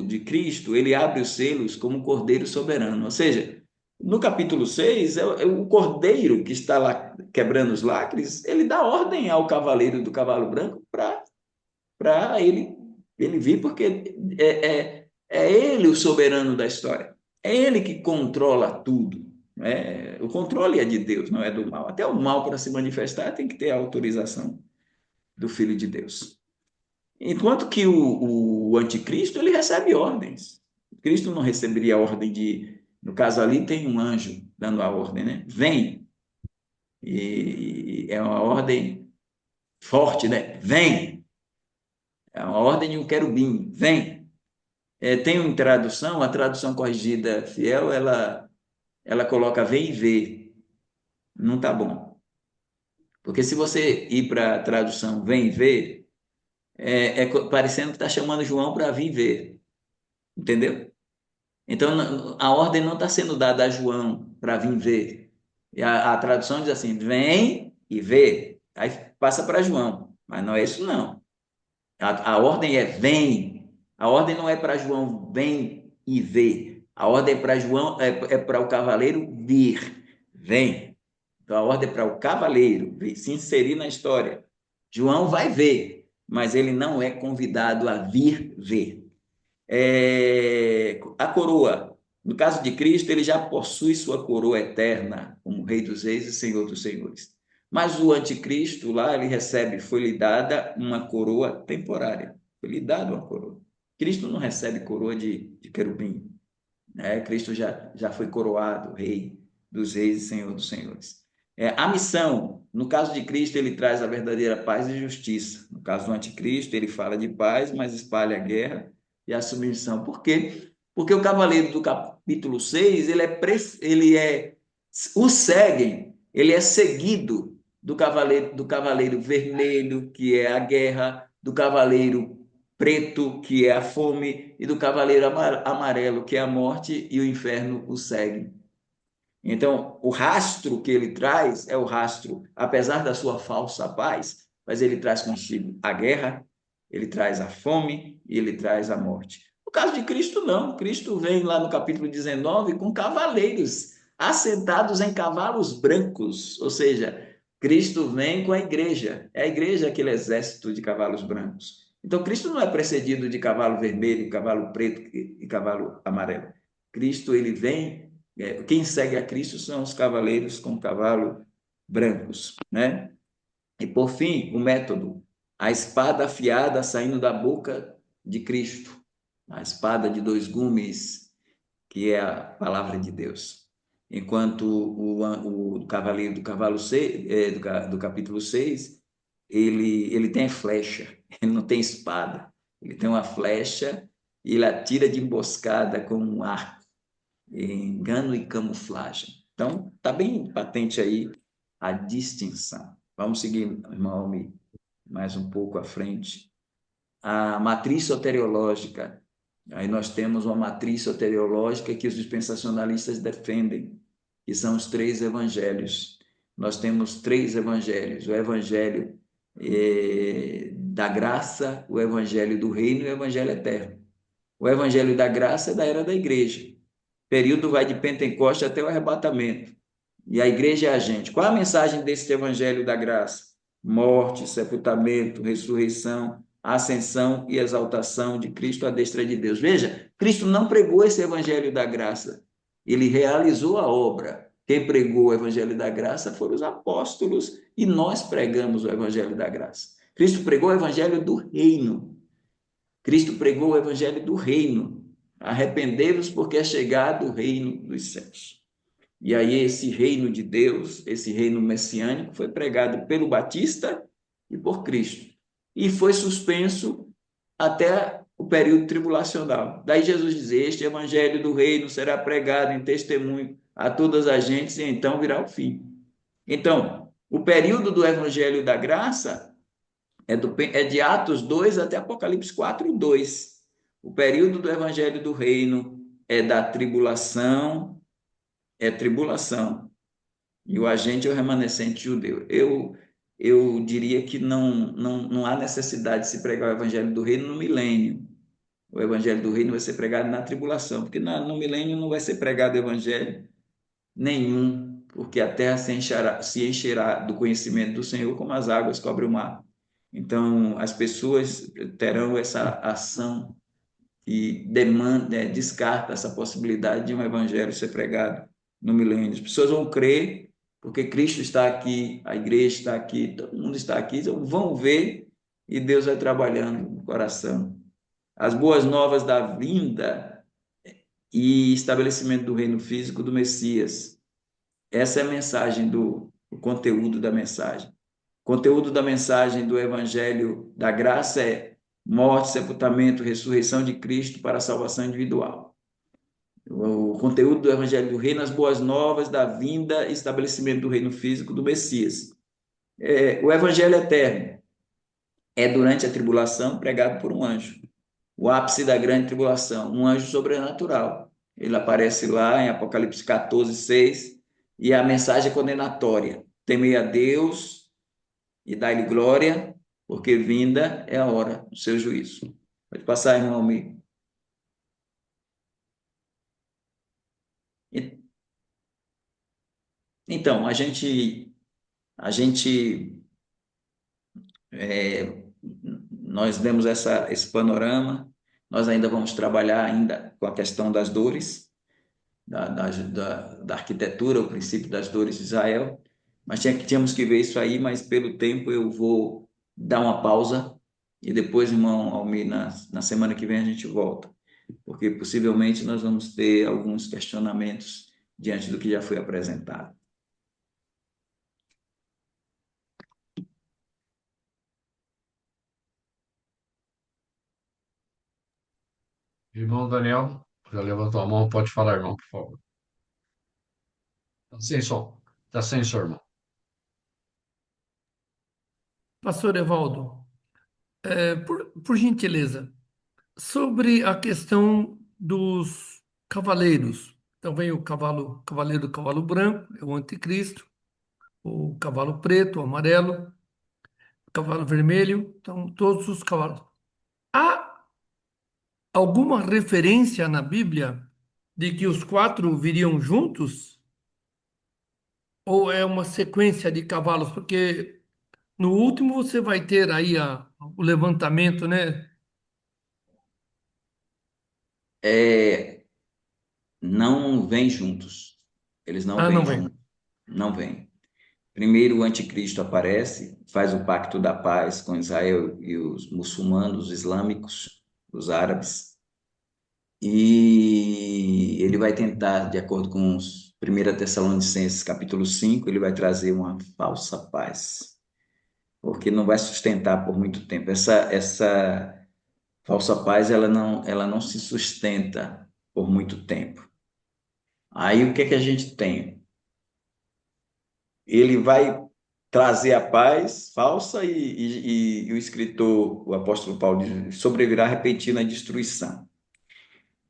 de Cristo, ele abre os selos como cordeiro soberano. Ou seja, no capítulo 6, é o cordeiro que está lá quebrando os lacres, ele dá ordem ao cavaleiro do cavalo branco para ele vir, porque é ele o soberano da história. É ele que controla tudo. O controle é de Deus, não é do mal. Até o mal, para se manifestar, tem que ter a autorização do Filho de Deus. Enquanto que o anticristo, ele recebe ordens. Cristo não receberia ordem no caso ali tem um anjo dando a ordem, né? Vem. E é uma ordem forte, né? Vem. É uma ordem de um querubim. Vem. Tem uma tradução, a tradução corrigida fiel, ela coloca vem e vê. Não tá bom. Porque se você ir para a tradução vem e vê, parecendo que está chamando João para vir ver. Entendeu? Então, a ordem não está sendo dada a João para vir ver. E a tradução diz assim, vem e vê. Aí passa para João. Mas não é isso, não. A ordem é vem. A ordem não é para João, vem e vê. A ordem é para João, é para o cavaleiro vir. Vem. Então, a ordem é para o cavaleiro se inserir na história. João vai ver, mas ele não é convidado a vir ver. A coroa. No caso de Cristo, ele já possui sua coroa eterna como Rei dos Reis e Senhor dos Senhores. Mas o anticristo lá, foi-lhe dada uma coroa temporária. Foi-lhe dada uma coroa. Cristo não recebe coroa de querubim. né? Cristo já foi coroado, Rei dos Reis e Senhor dos Senhores. A missão, no caso de Cristo, ele traz a verdadeira paz e justiça. No caso do anticristo, ele fala de paz, mas espalha a guerra e a submissão. Por quê? Porque o cavaleiro do capítulo 6, o seguem, ele é seguido do cavaleiro vermelho, que é a guerra, do cavaleiro preto, que é a fome, e do cavaleiro amarelo, que é a morte, e o inferno o segue. Então, o rastro que ele traz é o rastro, apesar da sua falsa paz, mas ele traz consigo a guerra, ele traz a fome e ele traz a morte. No caso de Cristo, não. Cristo vem lá no capítulo 19 com cavaleiros assentados em cavalos brancos, ou seja, Cristo vem com a igreja. É a igreja aquele exército de cavalos brancos. Então, Cristo não é precedido de cavalo vermelho, cavalo preto e cavalo amarelo. Cristo, ele vem, quem segue a Cristo são os cavaleiros com cavalo brancos, né? E, por fim, o método, a espada afiada saindo da boca de Cristo, a espada de dois gumes, que é a palavra de Deus. Enquanto o cavaleiro do cavalo 6, do capítulo 6, ele tem flecha, ele não tem espada, ele tem uma flecha e ele atira de emboscada com um arco, engano e camuflagem. Então, está bem patente aí a distinção. Vamos seguir, irmão Almir, mais um pouco à frente. A matriz soteriológica. Aí nós temos uma matriz soteriológica que os dispensacionalistas defendem, que são os 3 evangelhos. Nós temos 3 evangelhos: o evangelho da graça, o evangelho do reino e o evangelho eterno. O evangelho da graça é da era da igreja. O período vai de Pentecoste até o arrebatamento. E a igreja é a gente. Qual a mensagem desse evangelho da graça? Morte, sepultamento, ressurreição, ascensão e exaltação de Cristo à destra de Deus. Veja, Cristo não pregou esse evangelho da graça. Ele realizou a obra. Quem pregou o evangelho da graça foram os apóstolos e nós pregamos o evangelho da graça. Cristo pregou o evangelho do reino. Cristo pregou o evangelho do reino. Arrependei-vos porque é chegado o reino dos céus. E aí esse reino de Deus, esse reino messiânico, foi pregado pelo Batista e por Cristo. E foi suspenso até o período tribulacional. Daí Jesus diz: este evangelho do reino será pregado em testemunho a todas as gentes e então virá o fim. Então, o período do evangelho da graça é de Atos 2 até Apocalipse 4:2. O período do evangelho do reino é da tribulação, e o agente é o remanescente judeu. Eu diria que não há necessidade de se pregar o evangelho do reino no milênio. O evangelho do reino vai ser pregado na tribulação, porque no milênio não vai ser pregado evangelho nenhum, porque a terra se encherá do conhecimento do Senhor como as águas cobrem o mar. Então, as pessoas terão essa ação e descarta essa possibilidade de um evangelho ser pregado no milênio. As pessoas vão crer porque Cristo está aqui, a igreja está aqui, todo mundo está aqui, então vão ver e Deus vai trabalhando no coração. As boas novas da vinda e estabelecimento do reino físico do Messias. Essa é a mensagem o conteúdo da mensagem. O conteúdo da mensagem do evangelho da graça é morte, sepultamento, ressurreição de Cristo para a salvação individual. O conteúdo do evangelho do reino, as boas novas da vinda e estabelecimento do reino físico do Messias. O evangelho eterno é durante a tribulação pregado por um anjo. O ápice da grande tribulação, um anjo sobrenatural. Ele aparece lá em Apocalipse 14:6 e a mensagem é condenatória. Temei a Deus e dai-lhe glória, porque vinda é a hora do seu juízo. Pode passar, irmão amigo. Então, nós demos esse panorama, nós ainda vamos trabalhar ainda com a questão das dores, da arquitetura, o princípio das dores de Israel, mas tínhamos que ver isso aí, mas pelo tempo eu vou dar uma pausa e depois, irmão Almir, na semana que vem a gente volta. porque possivelmente nós vamos ter alguns questionamentos diante do que já foi apresentado. Irmão Daniel, já levantou a mão, pode falar, irmão, por favor. Tá sem som. Tá sem som, irmão. Pastor Evaldo, por gentileza, sobre a questão dos cavaleiros. Então vem o cavaleiro do cavalo branco, é o anticristo, o cavalo preto, o amarelo, o cavalo vermelho, então todos os cavalos. Há alguma referência na Bíblia de que os quatro viriam juntos? Ou é uma sequência de cavalos? Porque no último você vai ter aí o levantamento, né? Não vêm juntos. Eles não Ah, não vêm vem. juntos. Não vêm. Primeiro o anticristo aparece, faz o pacto da paz com Israel e os muçulmanos, os islâmicos, os árabes, e ele vai tentar, de acordo com os 1 Tessalonicenses, capítulo 5, ele vai trazer uma falsa paz, porque não vai sustentar por muito tempo. Essa falsa paz, ela não se sustenta por muito tempo. Aí o que é que a gente tem? Ele vai trazer a paz falsa e o escritor, o apóstolo Paulo, diz, sobrevirá repentina destruição.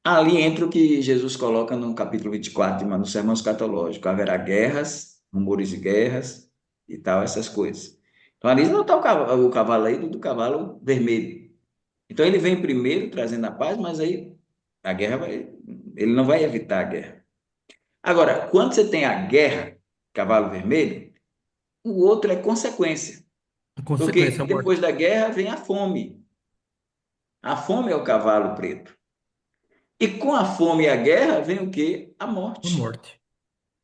Ali entra o que Jesus coloca no capítulo 24, no Sermão Escatológico. Haverá guerras, rumores de guerras e tal, essas coisas. Então ali não está o cavaleiro do cavalo vermelho. Então ele vem primeiro trazendo a paz, mas aí a guerra ele não vai evitar a guerra. Agora, quando você tem a guerra, cavalo vermelho, o outro é consequência. A Porque consequência, a depois morte. da guerra vem a fome. A fome é o cavalo preto. E com a fome e a guerra vem o quê? A A morte, morte.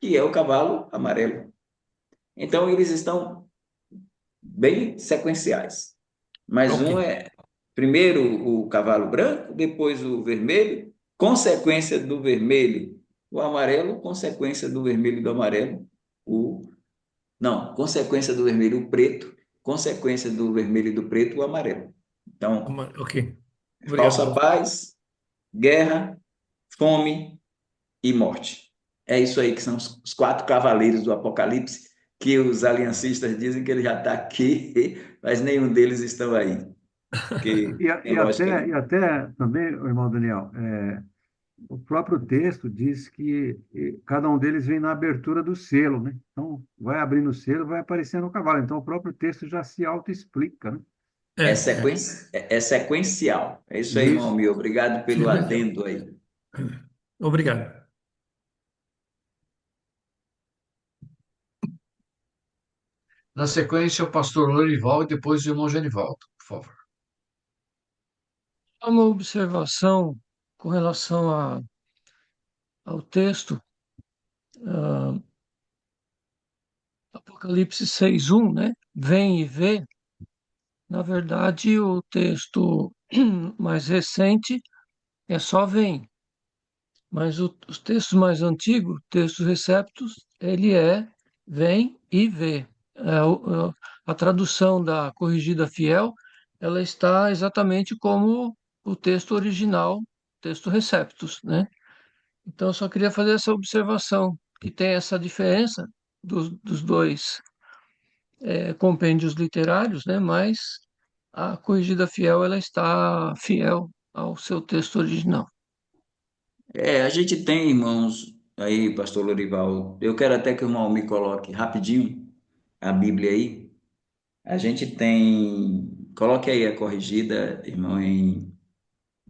que é o cavalo amarelo. Então, eles estão bem sequenciais. Mas Ok. um é primeiro o cavalo branco, depois o vermelho, consequência do vermelho, o amarelo, consequência do vermelho e do amarelo, não, consequência do vermelho, o preto, consequência do vermelho e do preto, o amarelo. Então, Ok. Obrigado, falsa pastor. paz, guerra, fome e morte. É isso aí que são os quatro cavaleiros do Apocalipse, que os aliancistas dizem que ele já está aqui, mas nenhum deles estão aí. Porque é lógico E que até também, irmão Daniel, o próprio texto diz que cada um deles vem na abertura do selo, né? Então, vai abrindo o selo, vai aparecendo o cavalo. Então, o próprio texto já se autoexplica, né? é sequencial. É isso aí, irmão Isso. meu. Obrigado pelo Sequencial. adendo aí. Obrigado. Na sequência, o pastor Lorival e depois o irmão Genivaldo, por favor. Há uma observação com relação ao texto, ah, Apocalipse 6:1, né? Vem e vê. Na verdade, o texto mais recente é só vem, mas os textos mais antigos, textos receptos, ele é vem e vê. A tradução da Corrigida Fiel, ela está exatamente como o texto original, texto receptus, né? Então, eu só queria fazer essa observação, que tem essa diferença dos dois compêndios literários, né? Mas a Corrigida Fiel, ela está fiel ao seu texto original. A gente tem, irmãos, aí, pastor Lorival, eu quero até que o irmão me coloque rapidinho a Bíblia aí. A gente tem, coloque aí a corrigida, irmão,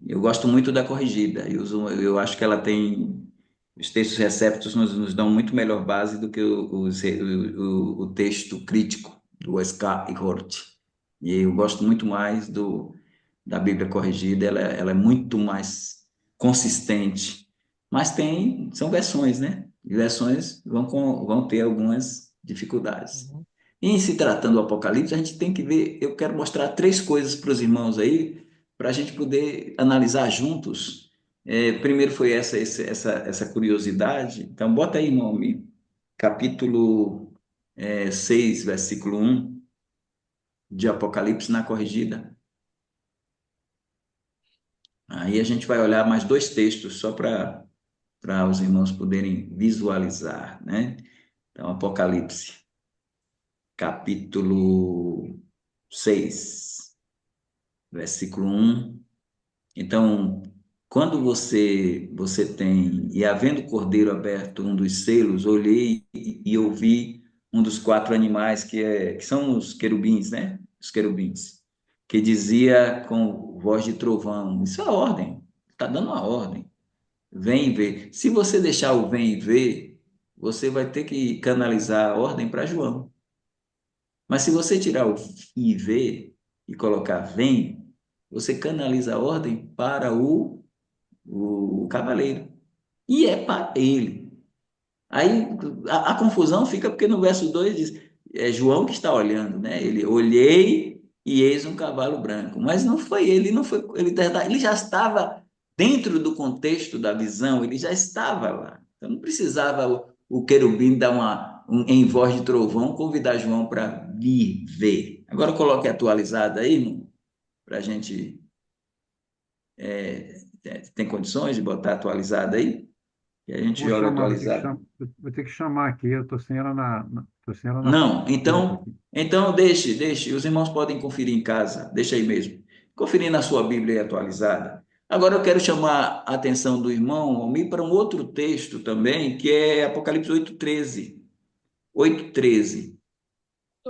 eu gosto muito da corrigida, eu acho que ela tem, os textos receptos nos dão muito melhor base do que o texto crítico do Oscar e Hort. E eu gosto muito mais da Bíblia corrigida, ela é muito mais consistente. Mas são versões, né? E versões vão ter algumas dificuldades. Uhum. Em se tratando do Apocalipse, a gente tem que ver, eu quero mostrar três coisas para os irmãos aí, para a gente poder analisar juntos Primeiro foi essa curiosidade. Então, bota aí, nome, capítulo 6, versículo 1 de Apocalipse na corrigida. Aí a gente vai olhar mais dois textos, só para os irmãos poderem visualizar, né? Então, Apocalipse, capítulo 6, versículo 1. Então, quando você tem, e havendo o cordeiro aberto um dos selos, olhei e ouvi um dos quatro animais que são os querubins, né? Os querubins, que dizia com voz de trovão, isso é a ordem, está dando uma ordem, vem e vê. Se você deixar o vem e vê, você vai ter que canalizar a ordem para João. Mas se você tirar o e vê e colocar vem, você canaliza a ordem para o cavaleiro. E é para ele. Aí a confusão fica porque no verso 2 diz, é João que está olhando, né? Ele olhei e eis um cavalo branco. Mas não foi ele, não foi ele já estava dentro do contexto da visão, ele já estava lá. Então não precisava o querubim dar em voz de trovão convidar João para vir ver. Agora coloque atualizada aí, irmão, para a gente. Tem condições de botar atualizada aí? E a gente Vou joga chamar, atualizado. vou ter que chamar aqui. Eu estou sem ela tô sem ela na Não, boca então, aqui. então deixe, os irmãos podem conferir em casa, deixa aí mesmo. Conferir na sua Bíblia atualizada. Agora eu quero chamar a atenção do irmão Almir para um outro texto também, que é Apocalipse 8:13. 8:13.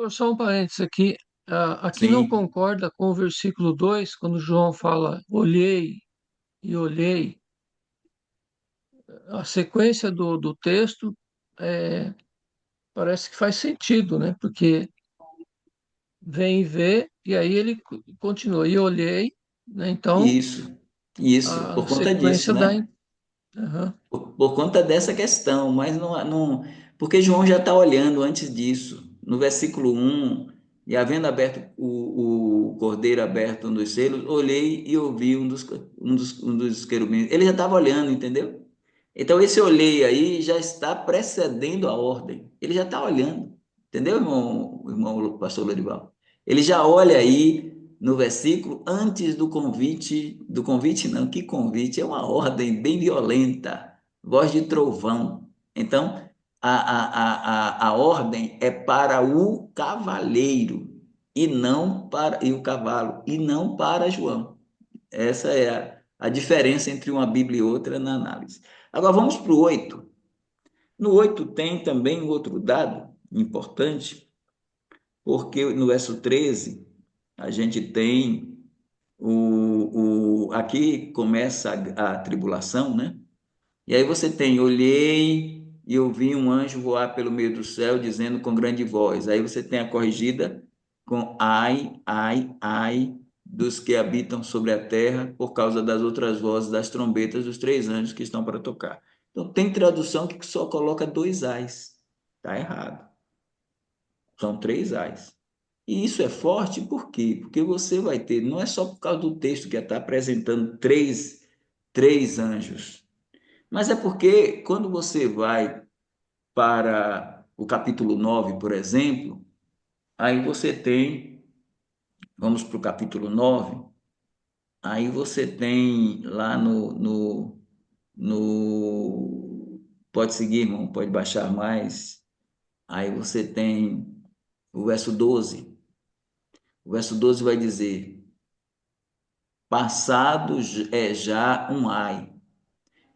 Só um parênteses aqui. Aqui não Sim, concorda com o versículo 2 quando João fala olhei e olhei. A sequência do texto é, parece que faz sentido, né? Porque vem e vê, e aí ele continua. E olhei, né? Então, isso, isso, a por conta sequência disso, dá. né? Aham. Por conta dessa questão, mas porque João já está olhando antes disso. No versículo 1, e havendo aberto o cordeiro aberto um dos selos, olhei e ouvi um dos querubins. Ele já estava olhando, entendeu? Então, esse olhei aí já está precedendo a ordem. Ele já está olhando, entendeu, irmão pastor Lorival? Ele já olha aí no versículo antes do convite não, que convite? É uma ordem bem violenta, voz de trovão. Então, a ordem é para o cavaleiro e o cavalo, e não para João. Essa é a diferença entre uma Bíblia e outra na análise. Agora vamos para o 8. No 8 tem também um outro dado importante, porque no verso 13 a gente tem aqui começa a tribulação, né? E aí você tem, olhei e ouvi um anjo voar pelo meio do céu, dizendo com grande voz. Aí você tem a corrigida com ai, ai, ai dos que habitam sobre a terra, por causa das outras vozes das trombetas dos três anjos que estão para tocar. Então tem tradução que só coloca dois ais. Está errado. São três ais. E isso é forte por quê? Porque você vai ter, não é só por causa do texto que está apresentando três anjos, mas é porque quando você vai para o capítulo 9, por exemplo, aí você tem, vamos para o capítulo 9, aí você tem lá pode seguir, irmão, pode baixar mais, aí você tem o verso 12. O verso 12 vai dizer, passado é já um ai,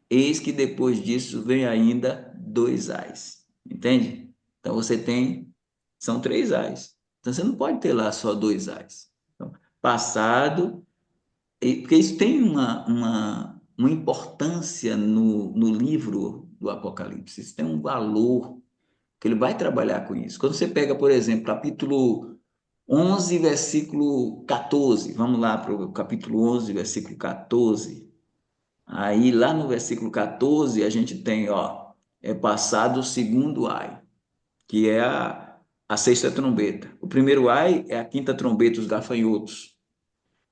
eis que depois disso vem ainda dois ais. Entende? Então você tem, são três ais. Então você não pode ter lá só dois ais. Então, passado, porque isso tem uma importância no livro do Apocalipse, isso tem um valor, que ele vai trabalhar com isso. Quando você pega, por exemplo, capítulo 11, versículo 14, vamos lá para o capítulo 11, versículo 14. Aí lá no versículo 14 a gente tem, ó, é passado o segundo ai, que é a sexta trombeta. O primeiro ai é a quinta trombeta, os gafanhotos.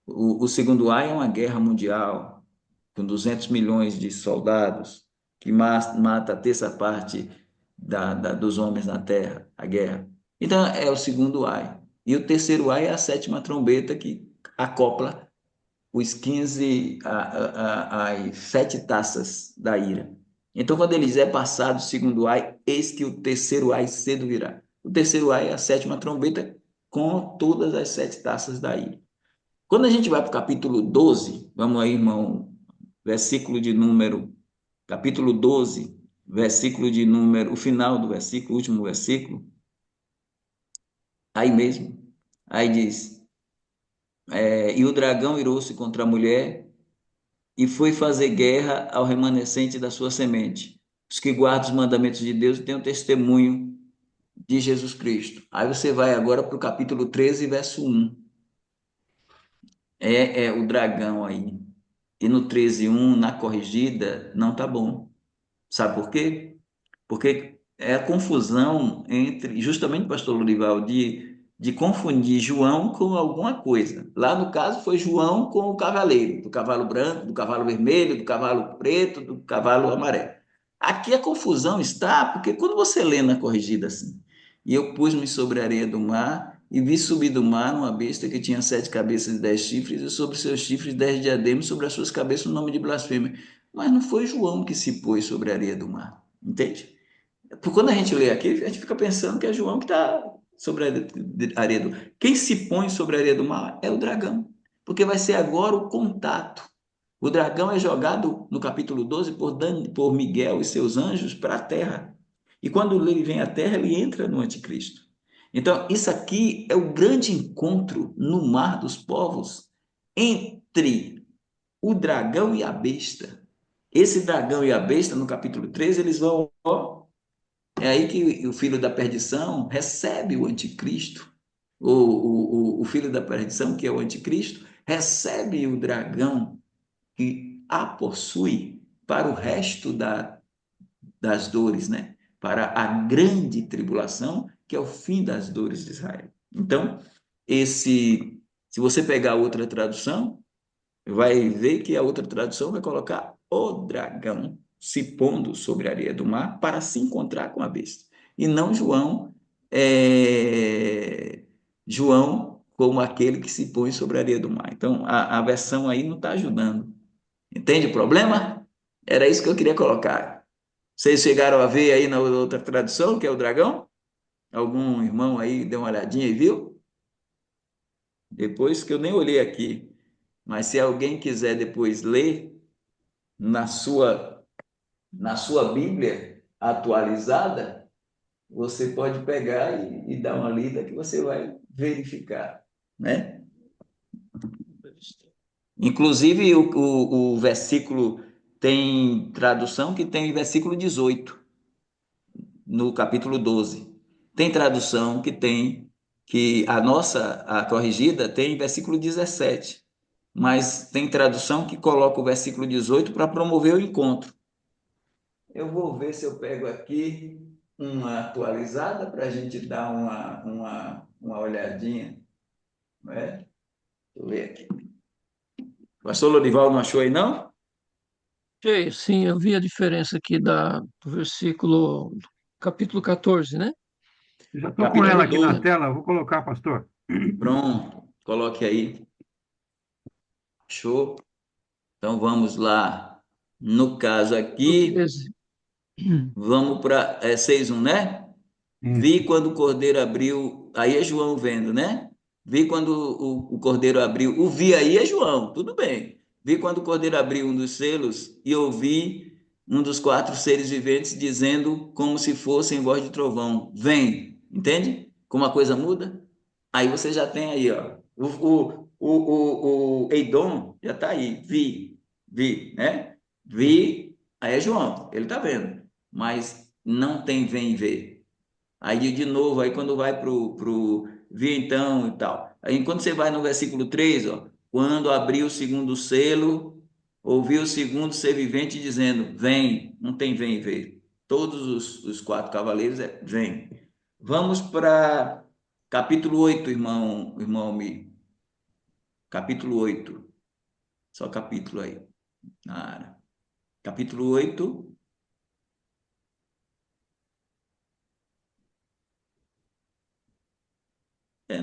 O segundo ai é uma guerra mundial. com 200 milhões de soldados, que mata a terça parte dos homens na terra, a guerra. Então, é o segundo ai. E o terceiro ai é a sétima trombeta que acopla os 15, as 7 taças da ira. Então, quando eles é passado o segundo ai, eis que o terceiro ai cedo virá. O terceiro ai é a sétima trombeta com todas as 7 taças da ira. Quando a gente vai para o capítulo 12, vamos aí, irmão, capítulo 12, versículo de número, o final do versículo, o último versículo, aí mesmo, aí diz, e o dragão irou-se contra a mulher e foi fazer guerra ao remanescente da sua semente. Os que guardam os mandamentos de Deus têm o testemunho de Jesus Cristo. Aí você vai agora para o capítulo 13, verso 1. É o dragão aí. E no 13:1, na corrigida, não tá bom. Sabe por quê? Porque é a confusão entre, justamente, pastor Lurival, de confundir João com alguma coisa. Lá no caso foi João com o cavaleiro, do cavalo branco, do cavalo vermelho, do cavalo preto, do cavalo amarelo. Aqui a confusão está porque quando você lê na corrigida assim, e eu pus-me sobre a areia do mar e vi subir do mar uma besta que tinha 7 cabeças e 10 chifres, e sobre seus chifres 10 diademas, sobre as suas cabeças o nome de blasfêmia. Mas não foi João que se pôs sobre a areia do mar, entende? Porque quando a gente lê aqui, a gente fica pensando que é João que está sobre a areia do... Quem se põe sobre a areia do mar é o dragão, porque vai ser agora o contato. O dragão é jogado no capítulo 12 por Miguel e seus anjos para a terra. E quando ele vem à terra, ele entra no anticristo. Então, isso aqui é o grande encontro no mar dos povos entre o dragão e a besta. Esse dragão e a besta, no capítulo 13, eles vão... É aí que o filho da perdição recebe o anticristo. O filho da perdição, que é o anticristo, recebe o dragão que a possui para o resto das dores, né? Para a grande tribulação, que é o fim das dores de Israel. Então, se você pegar outra tradução, vai ver que a outra tradução vai colocar o dragão se pondo sobre a areia do mar para se encontrar com a besta. E não João como aquele que se põe sobre a areia do mar. Então, a versão aí não está ajudando. Entende o problema? Era isso que eu queria colocar. Vocês chegaram a ver aí na outra tradução, que é o dragão? Algum irmão aí deu uma olhadinha e viu? Depois que eu nem olhei aqui. Mas se alguém quiser depois ler na sua Bíblia atualizada, você pode pegar e dar uma lida que você vai verificar, né? Inclusive, o versículo tem tradução que tem versículo 18, no capítulo 12. Tem tradução que a corrigida, tem versículo 17. Mas tem tradução que coloca o versículo 18 para promover o encontro. Eu vou ver se eu pego aqui uma atualizada para a gente dar uma olhadinha. Né? Deixa eu ver aqui. O pastor Lorival não achou aí, não? Sim, eu vi a diferença aqui do versículo, capítulo 14, né? Já estou com ela Capítulo aqui na 12. tela, vou colocar, pastor. Pronto, coloque aí. Show. Então vamos lá. No caso O aqui, 13. vamos para 6:1, né? Isso. Vi quando o cordeiro abriu. Aí é João vendo, né? Vi quando o cordeiro abriu. O vi aí é João, tudo bem. Vi quando o cordeiro abriu um dos selos e ouvi um dos 4 seres viventes dizendo, como se fosse em voz de trovão: Vem. Entende? Como a coisa muda? Aí você já tem aí, ó. O Eidom já está aí. Vi, né? Vi, aí é João, ele está vendo. Mas não tem vem ver. Aí de novo, aí quando vai pro vi então e tal. Aí quando você vai no versículo 3, ó, quando abriu o segundo selo, ouviu o segundo ser vivente dizendo, vem, não tem vem e ver. Todos os 4 cavaleiros vem. Vamos para capítulo 8, irmão Mi. Capítulo 8. Só capítulo aí. Nara. Capítulo 8.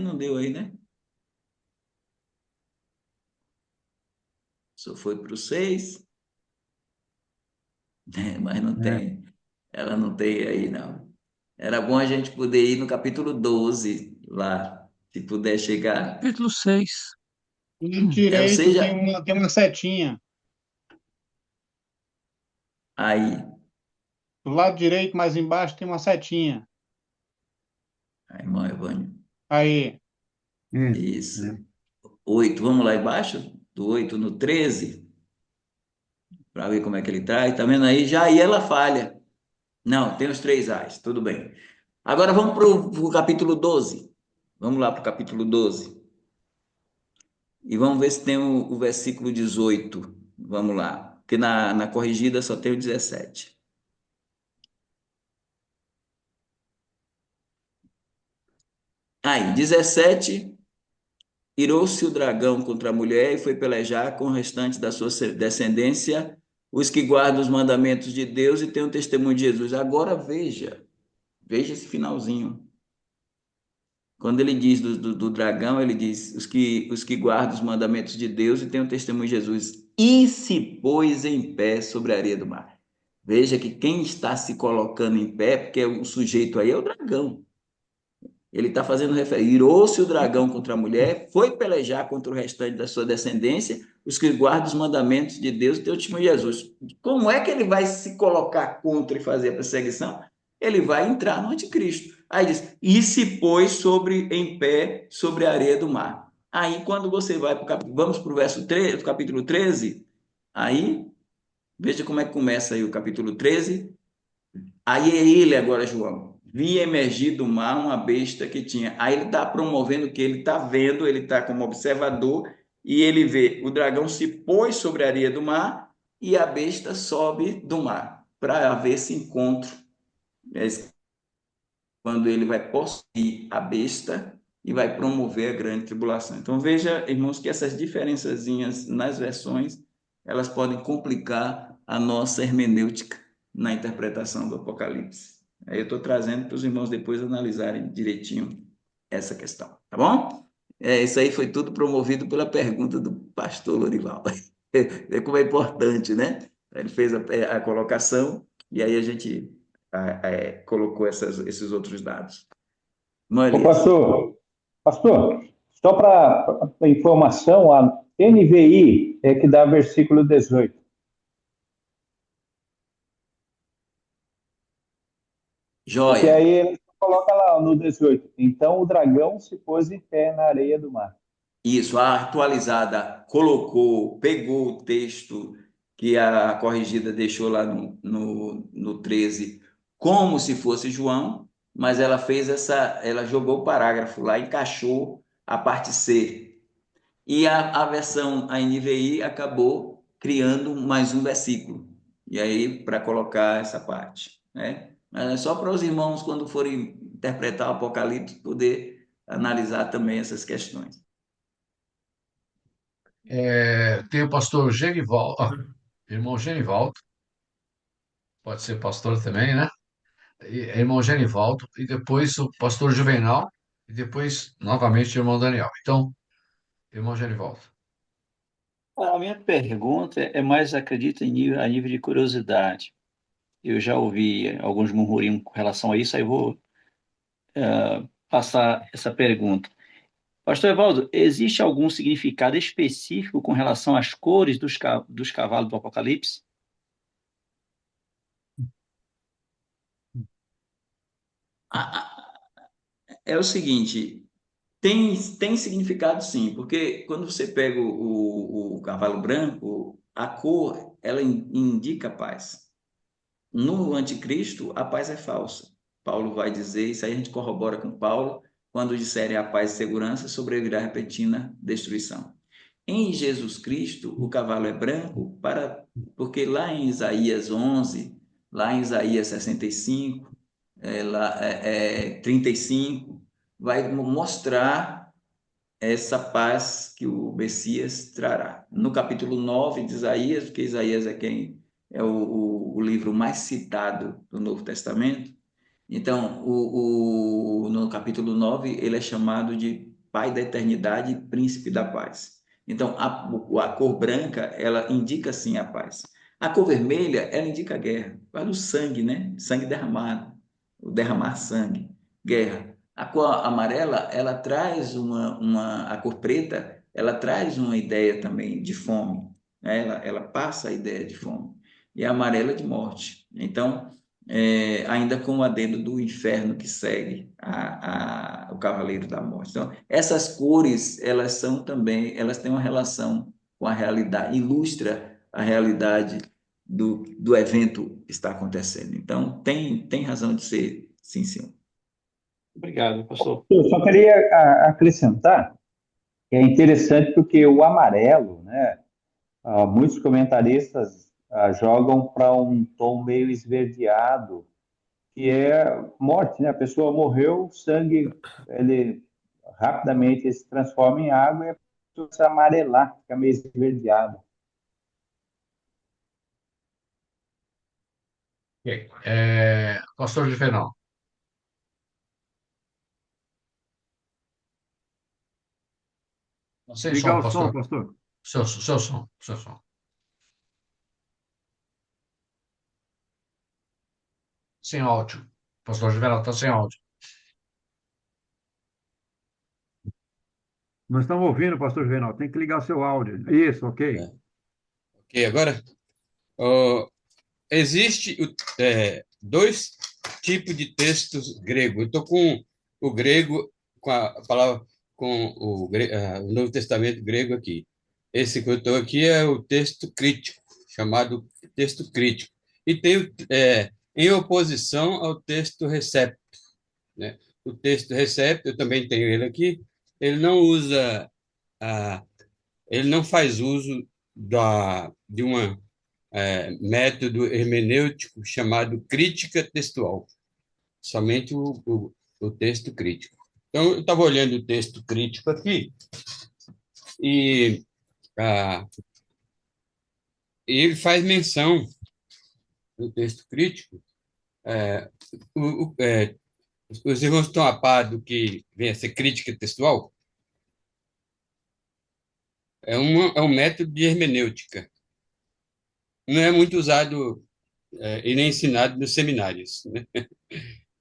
Não deu aí, né? Só foi para o 6, mas não É, tem. Ela não tem aí, não. Era bom a gente poder ir no capítulo 12 lá, se puder chegar. Capítulo 6. Do lado Ou direito seja, tem uma setinha. aí, Do lado direito, mais embaixo, tem uma setinha. a irmã Evânia, Aí. isso. isso. É. 8, vamos lá embaixo? Do 8 no 13, para ver como é que ele traz. Tá vendo aí? Já aí ela falha. Não, tem os 3 A's, tudo bem. Agora vamos para o capítulo 12. Vamos lá para o capítulo 12. E vamos ver se tem o versículo 18. Vamos lá. Porque na corrigida só tem o 17. Aí, 17. Irou-se o dragão contra a mulher e foi pelejar com o restante da sua descendência, os que guardam os mandamentos de Deus e têm o testemunho de Jesus. Agora veja esse finalzinho. Quando ele diz do dragão, ele diz os que guardam os mandamentos de Deus e têm o testemunho de Jesus. E se pôs em pé sobre a areia do mar. Veja que quem está se colocando em pé, porque o sujeito aí é o dragão. Ele está fazendo referência. Irou-se o dragão contra a mulher, foi pelejar contra o restante da sua descendência, os que guardam os mandamentos de Deus e têm o testemunho de Jesus. Como é que ele vai se colocar contra e fazer a perseguição? Ele vai entrar no anticristo. Aí diz, e se pôs em pé sobre a areia do mar. Aí, quando você vai para vamos para o verso 13, capítulo 13, aí, veja como é que começa aí o capítulo 13. Aí é ele agora, João. Vi emergir do mar uma besta que tinha. Aí ele está promovendo que ele está vendo, ele está como observador, e ele vê o dragão se pôs sobre a areia do mar e a besta sobe do mar para haver esse encontro. É quando ele vai possuir a besta e vai promover a grande tribulação. Então veja, irmãos, que essas diferençazinhas nas versões, elas podem complicar a nossa hermenêutica na interpretação do Apocalipse. Aí eu estou trazendo para os irmãos depois analisarem direitinho essa questão, tá bom? Isso aí foi tudo promovido pela pergunta do pastor Lorival. Vê como é importante, né? Ele fez a colocação e aí a gente colocou esses outros dados. Ô, Malias. pastor, só para informação, a NVI é que dá versículo 18. Porque Joia. aí ele coloca lá no 18. Então o dragão se pôs em pé na areia do mar. Isso, a atualizada pegou o texto que a corrigida deixou lá no 13 como se fosse João, mas ela fez ela jogou o parágrafo lá, encaixou a parte C. E a versão, a NVI, acabou criando mais um versículo. E aí, para colocar essa parte, né? Mas é só para os irmãos, quando forem interpretar o Apocalipse, poder analisar também essas questões. Tem o pastor Genival, irmão Genivaldo, pode ser pastor também, né? Irmão Genivaldo, e depois o pastor Juvenal, e depois, novamente, o irmão Daniel. Então, irmão Genivaldo. A minha pergunta é mais, acredito, a nível de curiosidade. Eu já ouvi alguns murmurinhos com relação a isso, aí eu vou passar essa pergunta. Pastor Evaldo, existe algum significado específico com relação às cores dos cavalos do Apocalipse? É o seguinte, tem significado sim, porque quando você pega o cavalo branco, a cor, ela indica paz. No anticristo, a paz é falsa. Paulo vai dizer, isso aí a gente corrobora com Paulo, quando disserem a paz e segurança, sobrevirá repentina destruição. Em Jesus Cristo, o cavalo é branco, porque lá em Isaías 11, lá em Isaías 65, 35, vai mostrar essa paz que o Messias trará. No capítulo 9 de Isaías, porque Isaías é quem é o livro mais citado do Novo Testamento, então, no capítulo 9 ele é chamado de Pai da Eternidade e Príncipe da Paz. Então, a cor branca, ela indica, sim, a paz. A cor vermelha, ela indica a guerra. Olha o sangue, né? Sangue derramado. O derramar sangue. Guerra. A cor amarela, ela traz a cor preta, ela traz uma ideia também de fome, né? Ela passa a ideia de fome. E a amarela de morte. Então, ainda com o adendo do inferno que segue o Cavaleiro da Morte. Então, essas cores, elas são também, elas têm uma relação com a realidade, ilustra a realidade do evento que está acontecendo. Então, tem razão de ser, sim, sim. Obrigado, pastor. Eu só queria acrescentar que é interessante porque o amarelo, né, muitos comentaristas jogam para um tom meio esverdeado, que é morte, né? A pessoa morreu, o sangue, ele rapidamente se transforma em água e a pessoa se amarelar, fica meio esverdeada. Ok. Pastor Juvenal. Sem Ligar som, o som, pastor. pastor. Seu som, seu som. Sem áudio. Pastor Juvenal está sem áudio. Nós estamos ouvindo, pastor Juvenal. Tem que ligar seu áudio. Isso, ok. Ok, agora, ó, existe dois tipos de textos grego. Eu estou com o grego, com a palavra, com o Novo Testamento grego aqui. Esse que eu estou aqui é o texto crítico, chamado texto crítico. E tem em oposição ao texto recepto, né? O texto recepto, eu também tenho ele aqui, ele não usa, a, ele não faz uso de uma método hermenêutico chamado crítica textual, somente o texto crítico. Então, eu estava olhando o texto crítico aqui e, ah, ele faz menção, no texto crítico, é, os irmãos estão a par do que vem a ser crítica textual? É um método de hermenêutica. Não é muito usado e nem ensinado nos seminários, né?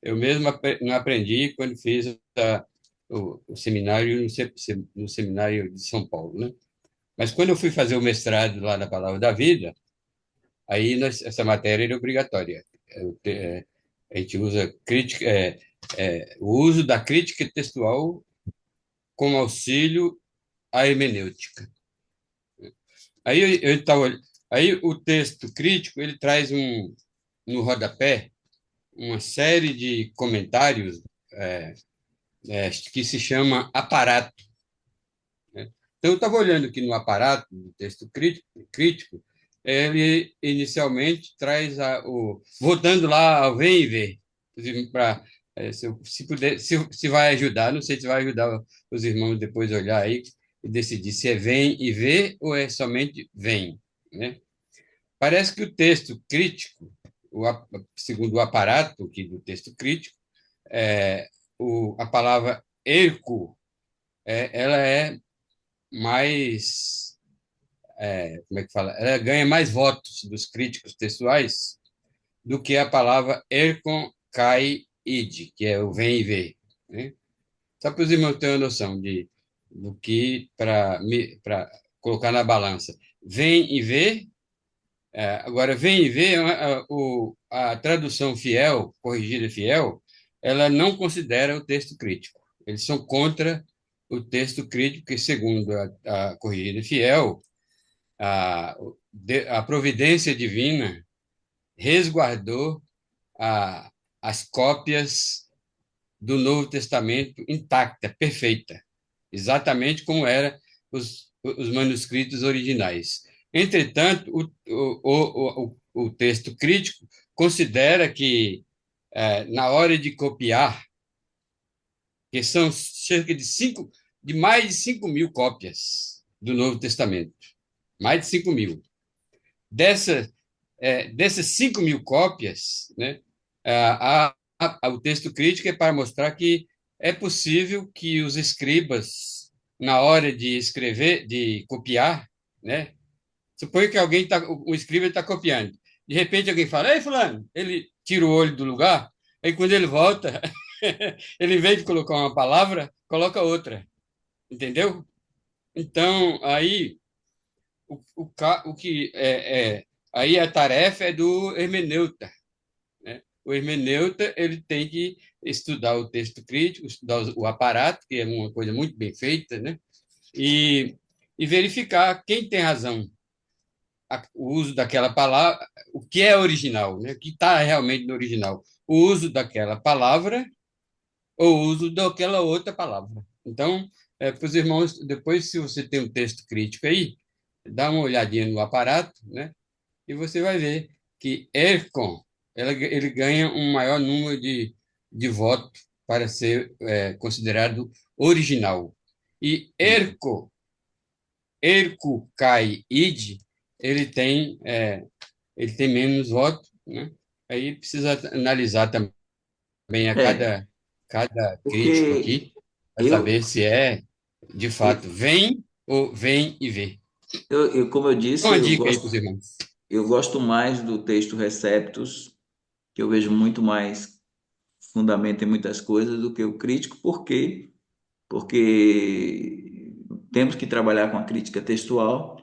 Eu mesmo não aprendi quando fiz o seminário no seminário de São Paulo, né? Mas quando eu fui fazer o mestrado lá na Palavra da Vida, aí essa matéria era obrigatória. A gente usa o uso da crítica textual como auxílio à hermenêutica. Aí o texto crítico ele traz no rodapé uma série de comentários que se chama aparato, né? Então, eu estava olhando aqui no aparato do texto crítico, ele inicialmente traz voltando lá ao vem e vê, para se puder, se vai ajudar, não sei se vai ajudar os irmãos depois a olhar aí e decidir se é vem e vê ou é somente vem, né? Parece que o texto crítico, segundo o aparato aqui do texto crítico, a palavra erco, ela é mais, como é que fala? Ela ganha mais votos dos críticos textuais do que a palavra ercon kai id, que é o vem e vê, né? Só para os irmãos terem uma noção do que para colocar na balança. Vem e vê. Agora, vem e vê, a tradução fiel, corrigida fiel, ela não considera o texto crítico. Eles são contra o texto crítico, que, segundo a corrigida fiel, a providência divina resguardou a, as cópias do Novo Testamento intacta, perfeita, exatamente como eram os manuscritos originais. Entretanto, o texto crítico considera que, na hora de copiar, que são cerca de de mais de 5.000 cópias do Novo Testamento. Mais de 5.000. Dessas 5.000 cópias, né, o texto crítico é para mostrar que é possível que os escribas, na hora de escrever, de copiar, né, suponha que o escriba está copiando. De repente alguém fala, ei, fulano, ele tira o olho do lugar, aí quando ele volta, ele, em vez de colocar uma palavra, coloca outra. Entendeu? Então, aí, o que aí a tarefa é do hermeneuta, né? O hermeneuta ele tem que estudar o texto crítico, estudar o aparato, que é uma coisa muito bem feita, né? E verificar quem tem razão, o uso daquela palavra, o que é original, né? O que está realmente no original, o uso daquela palavra ou o uso daquela outra palavra. Então, para os irmãos, depois, se você tem um texto crítico aí, dá uma olhadinha no aparato, né? E você vai ver que ERCON, ele ganha um maior número de votos para ser considerado original. E ERCO CAI ID, ele tem menos votos, né? Aí precisa analisar também cada crítico Porque aqui para eu, saber se de fato, vem ou vem e vê. como eu Dá disse, uma dica aí para os irmãos. eu gosto mais do texto Receptus, que eu vejo muito mais fundamento em muitas coisas do que o crítico. Por quê? Porque temos que trabalhar com a crítica textual,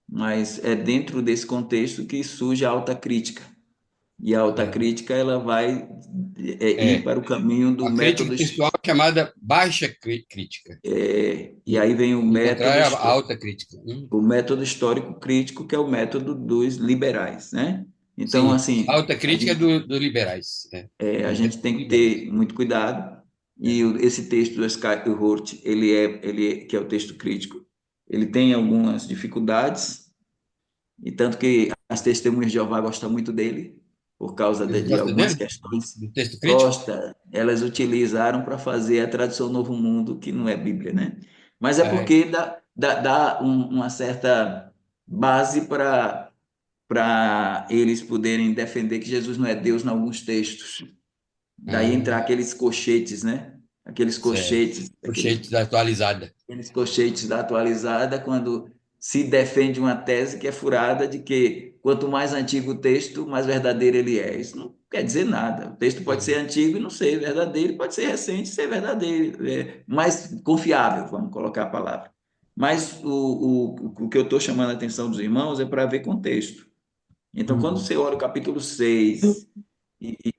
mas é dentro desse contexto que surge a autocrítica. E a autocrítica ela vai ir para o caminho do A crítica método, textual é chamada baixa crítica, e aí vem ao contrário, a alta crítica. o método histórico crítico, que é o método dos liberais, né? Então, Sim, a assim, alta crítica é dos liberais. a gente tem que Liberais. ter muito cuidado. E esse texto do Sky Hort, que é o texto crítico, ele tem algumas dificuldades, e tanto que as testemunhas de Jeová gostam muito dele, por causa Você de gosta algumas dele? questões. Do texto crítico? Gosta, elas utilizaram para fazer a tradução Novo Mundo, que não é Bíblia, né? Mas é É, porque dá uma certa base para eles poderem defender que Jesus não é Deus em alguns textos. Daí entrar ah, aqueles colchetes, né? certo. Colchete atualizada. Aqueles colchetes da atualizada, quando se defende uma tese que é furada de que quanto mais antigo o texto, mais verdadeiro ele é. Isso não quer dizer nada. O texto pode ser antigo e não ser verdadeiro, pode ser recente e ser verdadeiro, mais confiável, vamos colocar a palavra. Mas o que eu estou chamando a atenção dos irmãos é para ver contexto. Então, quando você olha o capítulo 6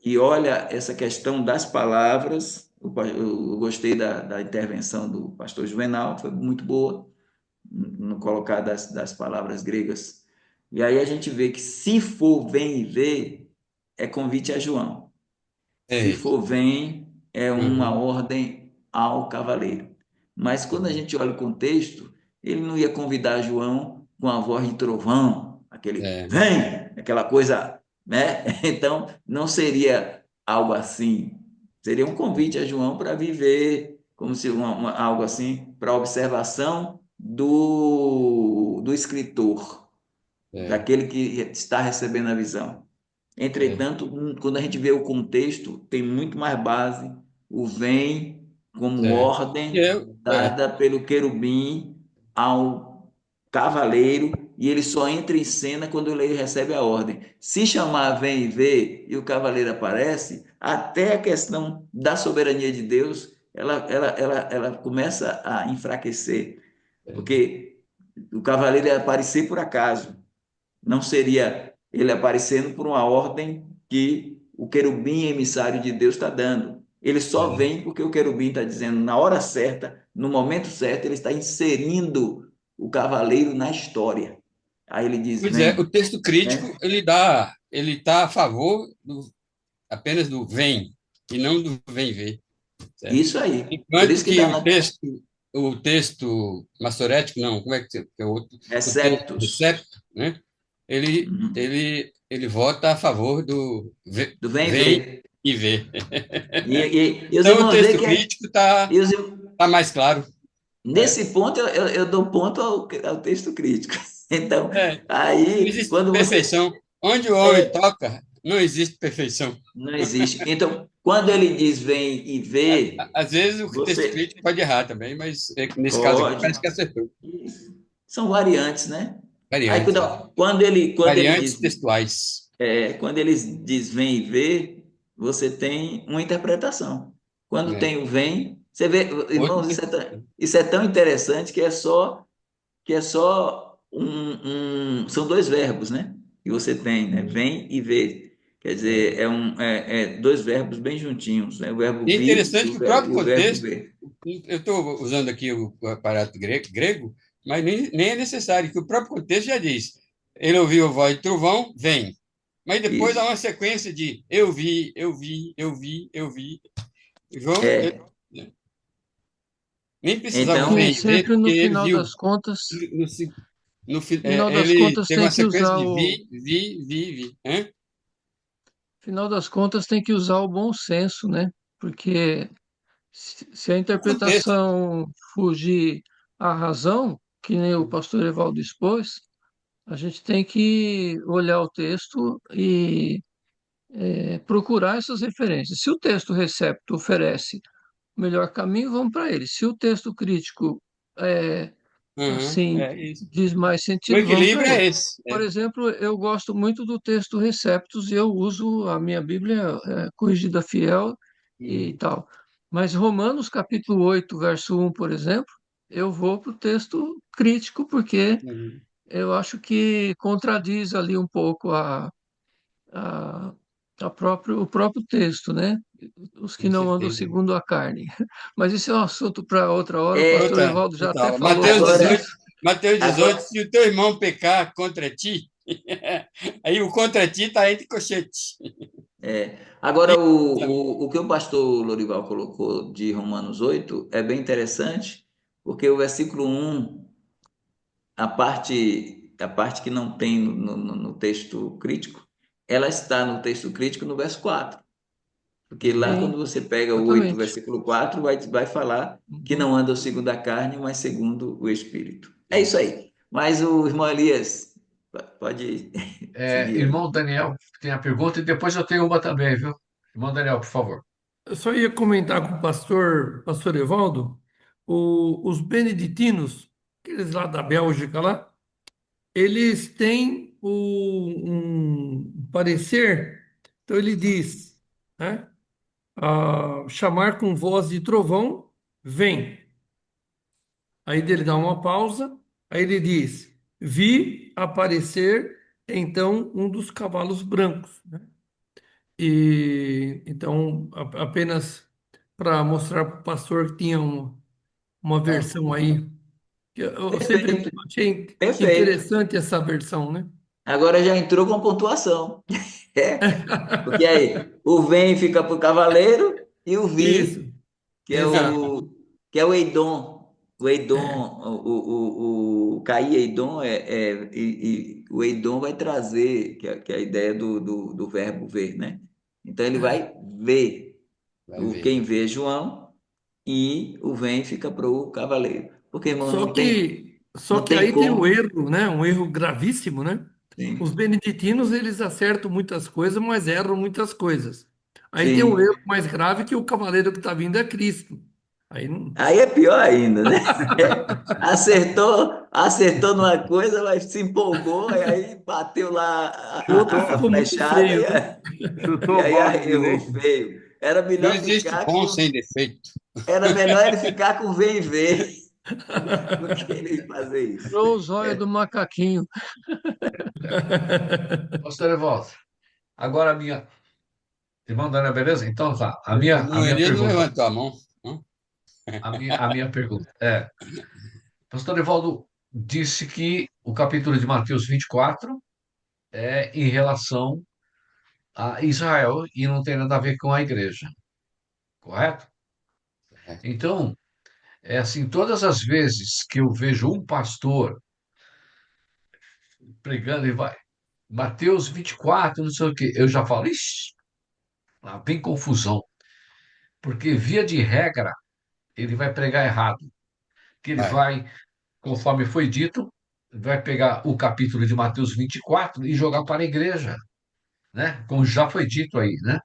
e olha essa questão das palavras, eu gostei da intervenção do pastor Juvenal, foi muito boa, no colocar das palavras gregas. E aí a gente vê que se for vem e vê, é convite a João. Se É. for vem, é uma Uhum. ordem ao cavaleiro. Mas quando a gente olha o contexto, ele não ia convidar João com a voz de trovão, aquele É, vem, aquela coisa, né? Então, não seria algo assim. Seria um convite a João para viver, como se algo assim, para observação do escritor, é, daquele que está recebendo a visão. é, Entretanto, quando a gente vê o contexto, tem muito mais base. O vem como certo. E ordem dada pelo querubim ao cavaleiro, e ele só entra em cena quando ele recebe a ordem. Se chamar vem e vê e o cavaleiro aparece, até a questão da soberania de Deus ela começa a enfraquecer, porque o cavaleiro ia aparecer por acaso, não seria ele aparecendo por uma ordem que o querubim emissário de Deus está dando. Ele só é. vem porque o querubim está dizendo na hora certa, no momento certo, ele está inserindo o cavaleiro na história. Aí ele diz: Pois é, o vem, texto crítico né? ele está a favor apenas do vem e não do vem ver, certo? Isso aí. Por Enquanto isso que que está na o texto maçorético, não, como é que é o outro? O texto Receptus, recepto, né? Ele vota a favor do do vem vem ver. e vê. E os Então o irmãos veem texto que crítico está e os, tá mais claro. Nesse ponto, eu dou ponto ao texto crítico. Então, Não aí, existe quando você. perfeição. Onde o homem É, toca, não existe perfeição. não existe. Então, quando ele diz vem e vê, Às vezes o texto você crítico pode errar também, mas nesse caso aqui pode. parece que acertou. São variantes, né? Aí, Variantes, quando ele variantes diz, textuais. quando ele diz vem e vê, você tem uma interpretação. Quando Né? tem o vem, você vê, Outra irmãos, interpretação. isso é tão interessante que é só são dois verbos, né? Que você tem, né? Vem e vê. Quer É. dizer, dois verbos bem juntinhos, né? O verbo E é vir interessante que o próprio e o verbo contexto, ver. eu estou usando aqui o aparato grego, mas nem é necessário, que o próprio contexto já diz. Ele ouviu a voz de trovão, vem. Mas depois há Isso. uma sequência de eu vi, eu vi, eu vi, eu vi. João, É. nem precisava Então, Sim, ver e ver, sempre porque no ele final viu. das contas, No, final das ele contas teve tem uma que sequência usar de o vi. Hã? final das contas tem que usar o bom senso, né? Porque se a O contexto. interpretação fugir à razão, que nem o pastor Evaldo expôs, a gente tem que olhar o texto e procurar essas referências. Se o texto recepto oferece o melhor caminho, vamos para ele. Se o texto crítico é, Uhum, assim é isso. diz mais O sentido, vamos equilíbrio para ele. é esse. Por exemplo, eu gosto muito do texto Receptus e eu uso a minha Bíblia corrigida fiel e Uhum, tal. Mas Romanos capítulo 8 verso 1, por exemplo, eu vou para o texto crítico porque uhum. eu acho que contradiz ali um pouco a, o próprio texto, né? Os que Com não andam certeza. segundo a carne. Mas isso é um assunto para outra hora. O pastor é, Evaldo já até Outra. falou Mateus sobre 18, agora, isso. Mateus 18, agora, se o teu irmão pecar contra ti, aí o contra ti está entre colchetes. agora o que o pastor Lorival colocou de Romanos 8 é bem interessante, porque o versículo 1, a parte que não tem no texto crítico, ela está no texto crítico no verso 4. Porque lá, Sim, quando você pega o 8, exatamente. versículo 4, vai falar que Uhum. não andam segundo a carne, mas segundo o Espírito. É isso aí. Mas o irmão Elias, pode seguir aí. Irmão Daniel tem a pergunta e depois eu tenho uma também, viu? Irmão Daniel, por favor. Eu só ia comentar com o pastor Evaldo, os beneditinos, aqueles lá da Bélgica lá, eles têm um parecer, então ele diz, né, chamar com voz de trovão, vem. Aí ele dá uma pausa, aí ele diz, vi aparecer então um dos cavalos brancos, né? E então apenas para mostrar para o pastor que tinha uma Ah, versão aí, que eu sempre perfeito, achei perfeito. interessante essa versão, né? Agora já entrou com pontuação. Porque aí o vem fica para o cavaleiro e o Isso, vi, que é exato. o Eidom. O É. Eidom, o Caí Eidom o Eidom vai trazer, que é a ideia do verbo ver, né? Então ele É. vai ver, Vai o ver. quem vê é João, e o vem fica para o cavaleiro. Porque, irmão, Só não tem, que, só não que tem aí tem o como. erro, né? Um erro gravíssimo, né? Os Sim, beneditinos, eles acertam muitas coisas, mas erram muitas coisas. Aí tem um sim. erro mais grave que o cavaleiro que está vindo é Cristo. Aí não... Aí é pior ainda, né? Acertou numa coisa, mas se empolgou, e aí bateu lá O outro a ficou muito flechada feio, né? e Chutou aí balde de errou leite. feio. Era Não melhor existe ficar bom com, sem defeito. era melhor ele ficar com vem ver do que ele fazer isso. Tirou os olhos do macaquinho. Pastor Evaldo, agora a minha. Irmão Daniel, beleza? Então tá. A O minha, a irmão minha Elias não pergunta. levantou a mão. Não? A minha pergunta é: Pastor Evaldo disse que o capítulo de Mateus 24 é em relação a Israel e não tem nada a ver com a igreja, correto? Então, é assim, todas as vezes que eu vejo um pastor pregando e vai, Mateus 24, não sei o quê, eu já falo, ixi, lá vem confusão, porque via de regra ele vai pregar errado. que ele Vai. vai, conforme foi dito, vai pegar o capítulo de Mateus 24 e jogar para a igreja, né? Como já foi dito aí, né?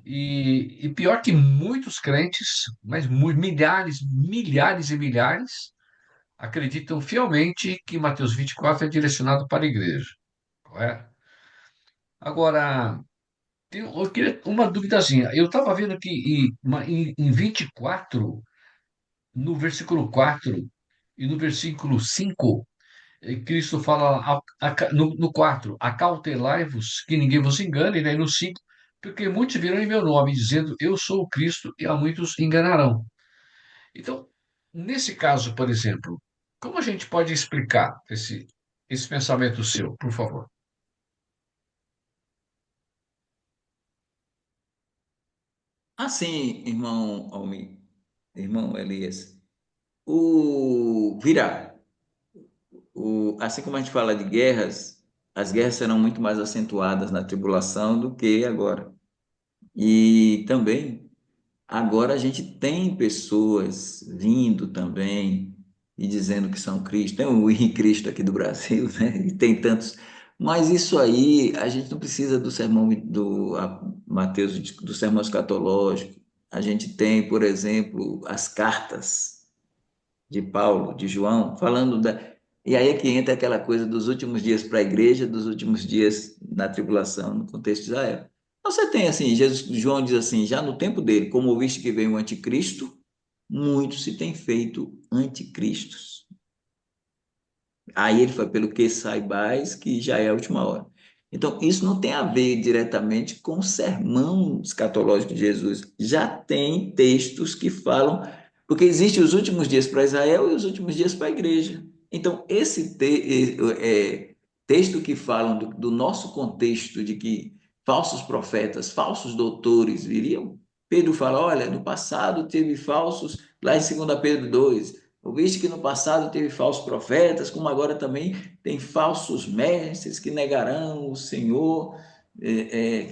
E pior que muitos crentes, mas milhares, milhares e milhares, acreditam fielmente que Mateus 24 é direcionado para a igreja, correto? Agora, eu queria uma duvidazinha. Eu estava vendo que em 24, no versículo 4 e no versículo 5, Cristo fala no 4, acautelai-vos que ninguém vos engane, né? E no 5, porque muitos virão em meu nome, dizendo, eu sou o Cristo, e a muitos enganarão. Então, nesse caso, por exemplo, como a gente pode explicar esse pensamento seu, por favor? Assim, irmão Almi, irmão Elias, o virar, assim como a gente fala de guerras, as guerras serão muito mais acentuadas na tribulação do que agora. E também, agora a gente tem pessoas vindo também e dizendo que são Cristo. Tem o Henrique Cristo aqui do Brasil, né? E tem tantos. Mas isso aí, a gente não precisa do sermão Mateus, do sermão escatológico. A gente tem, por exemplo, as cartas de Paulo, de João, falando da. E aí é que entra aquela coisa dos últimos dias para a igreja, dos últimos dias na tribulação, no contexto de Israel. Você tem assim, João diz assim, já no tempo dele, como ouviste que veio o anticristo, muitos se têm feito anticristos. Aí ele foi pelo que saibais que já é a última hora. Então, isso não tem a ver diretamente com o sermão escatológico de Jesus. Já tem textos que falam, porque existem os últimos dias para Israel e os últimos dias para a igreja. Então, texto que falam do nosso contexto de que falsos profetas, falsos doutores viriam, Pedro fala, olha, no passado teve falsos, lá em 2 Pedro 2, ouviste que no passado teve falsos profetas, como agora também tem falsos mestres que negarão o Senhor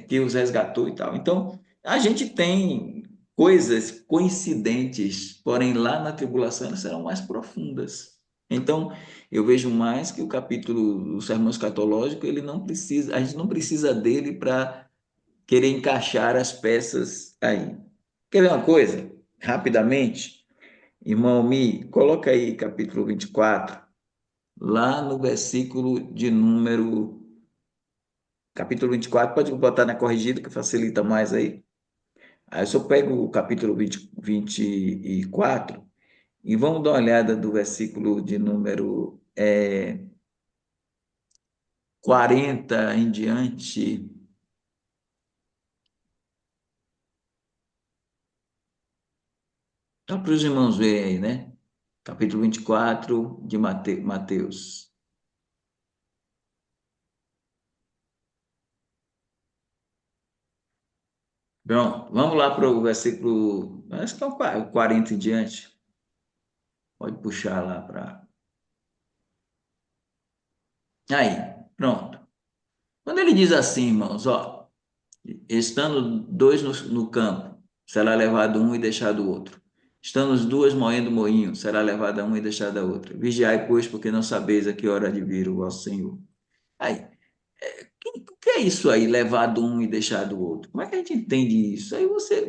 que os resgatou e tal. Então, a gente tem coisas coincidentes, porém lá na tribulação elas serão mais profundas. Então, eu vejo mais que o capítulo do sermão escatológico, ele não precisa, a gente não precisa dele para querer encaixar as peças aí. Quer ver uma coisa? Rapidamente, irmão Mi, coloca aí capítulo 24, lá no versículo de número. Capítulo 24, pode botar na corrigida que facilita mais aí. Aí eu só pego o capítulo 24 e vamos dar uma olhada do versículo de número 40 em diante. Então, para os irmãos verem aí, né? Capítulo 24 de Mateus. Pronto, vamos lá para o versículo, acho que é o 40 em diante. Pode puxar lá para. Aí, pronto. Quando ele diz assim, irmãos, ó, estando dois no campo, será levado um e deixado o outro. Estando os duas moendo moinho, será levada uma e deixada a outra. Vigiai, pois, porque não sabeis a que hora há de vir o vosso Senhor. Aí, o que é isso aí, levado um e deixado o outro? Como é que a gente entende isso? Aí você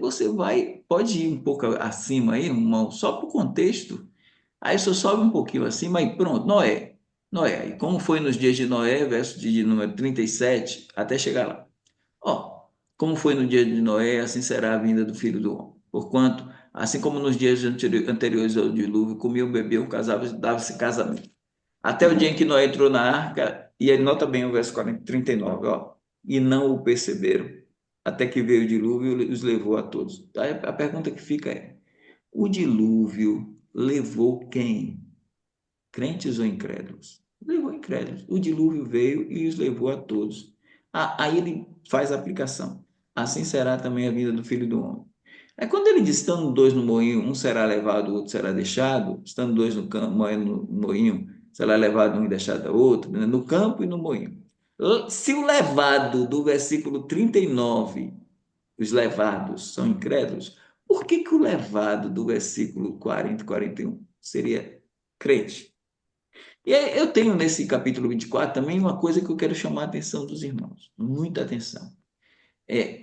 pode ir um pouco acima aí, irmão, só para o contexto. Aí só sobe um pouquinho acima e pronto, Noé. Noé, e como foi nos dias de Noé, verso de número 37, até chegar lá. Ó, como foi no dia de Noé, assim será a vinda do Filho do Homem. Porquanto, assim como nos dias anteriores ao dilúvio, comiam, bebiam, casavam, dava-se casamento. Até o dia em que Noé entrou na arca, e ele nota bem o verso 39, ó, e não o perceberam, até que veio o dilúvio e os levou a todos. Aí a pergunta que fica é, o dilúvio levou quem? Crentes ou incrédulos? Levou incrédulos. O dilúvio veio e os levou a todos. Aí ele faz a aplicação. Assim será também a vida do Filho do Homem. É quando ele diz, estando dois no moinho, um será levado, o outro será deixado, estando dois no campo, no moinho, será levado um e deixado a outro, né? No campo e no moinho. Se o levado do versículo 39, os levados são incrédulos, por que o levado do versículo 40 e 41 seria crente. E aí eu tenho nesse capítulo 24 também uma coisa que eu quero chamar a atenção dos irmãos, muita atenção.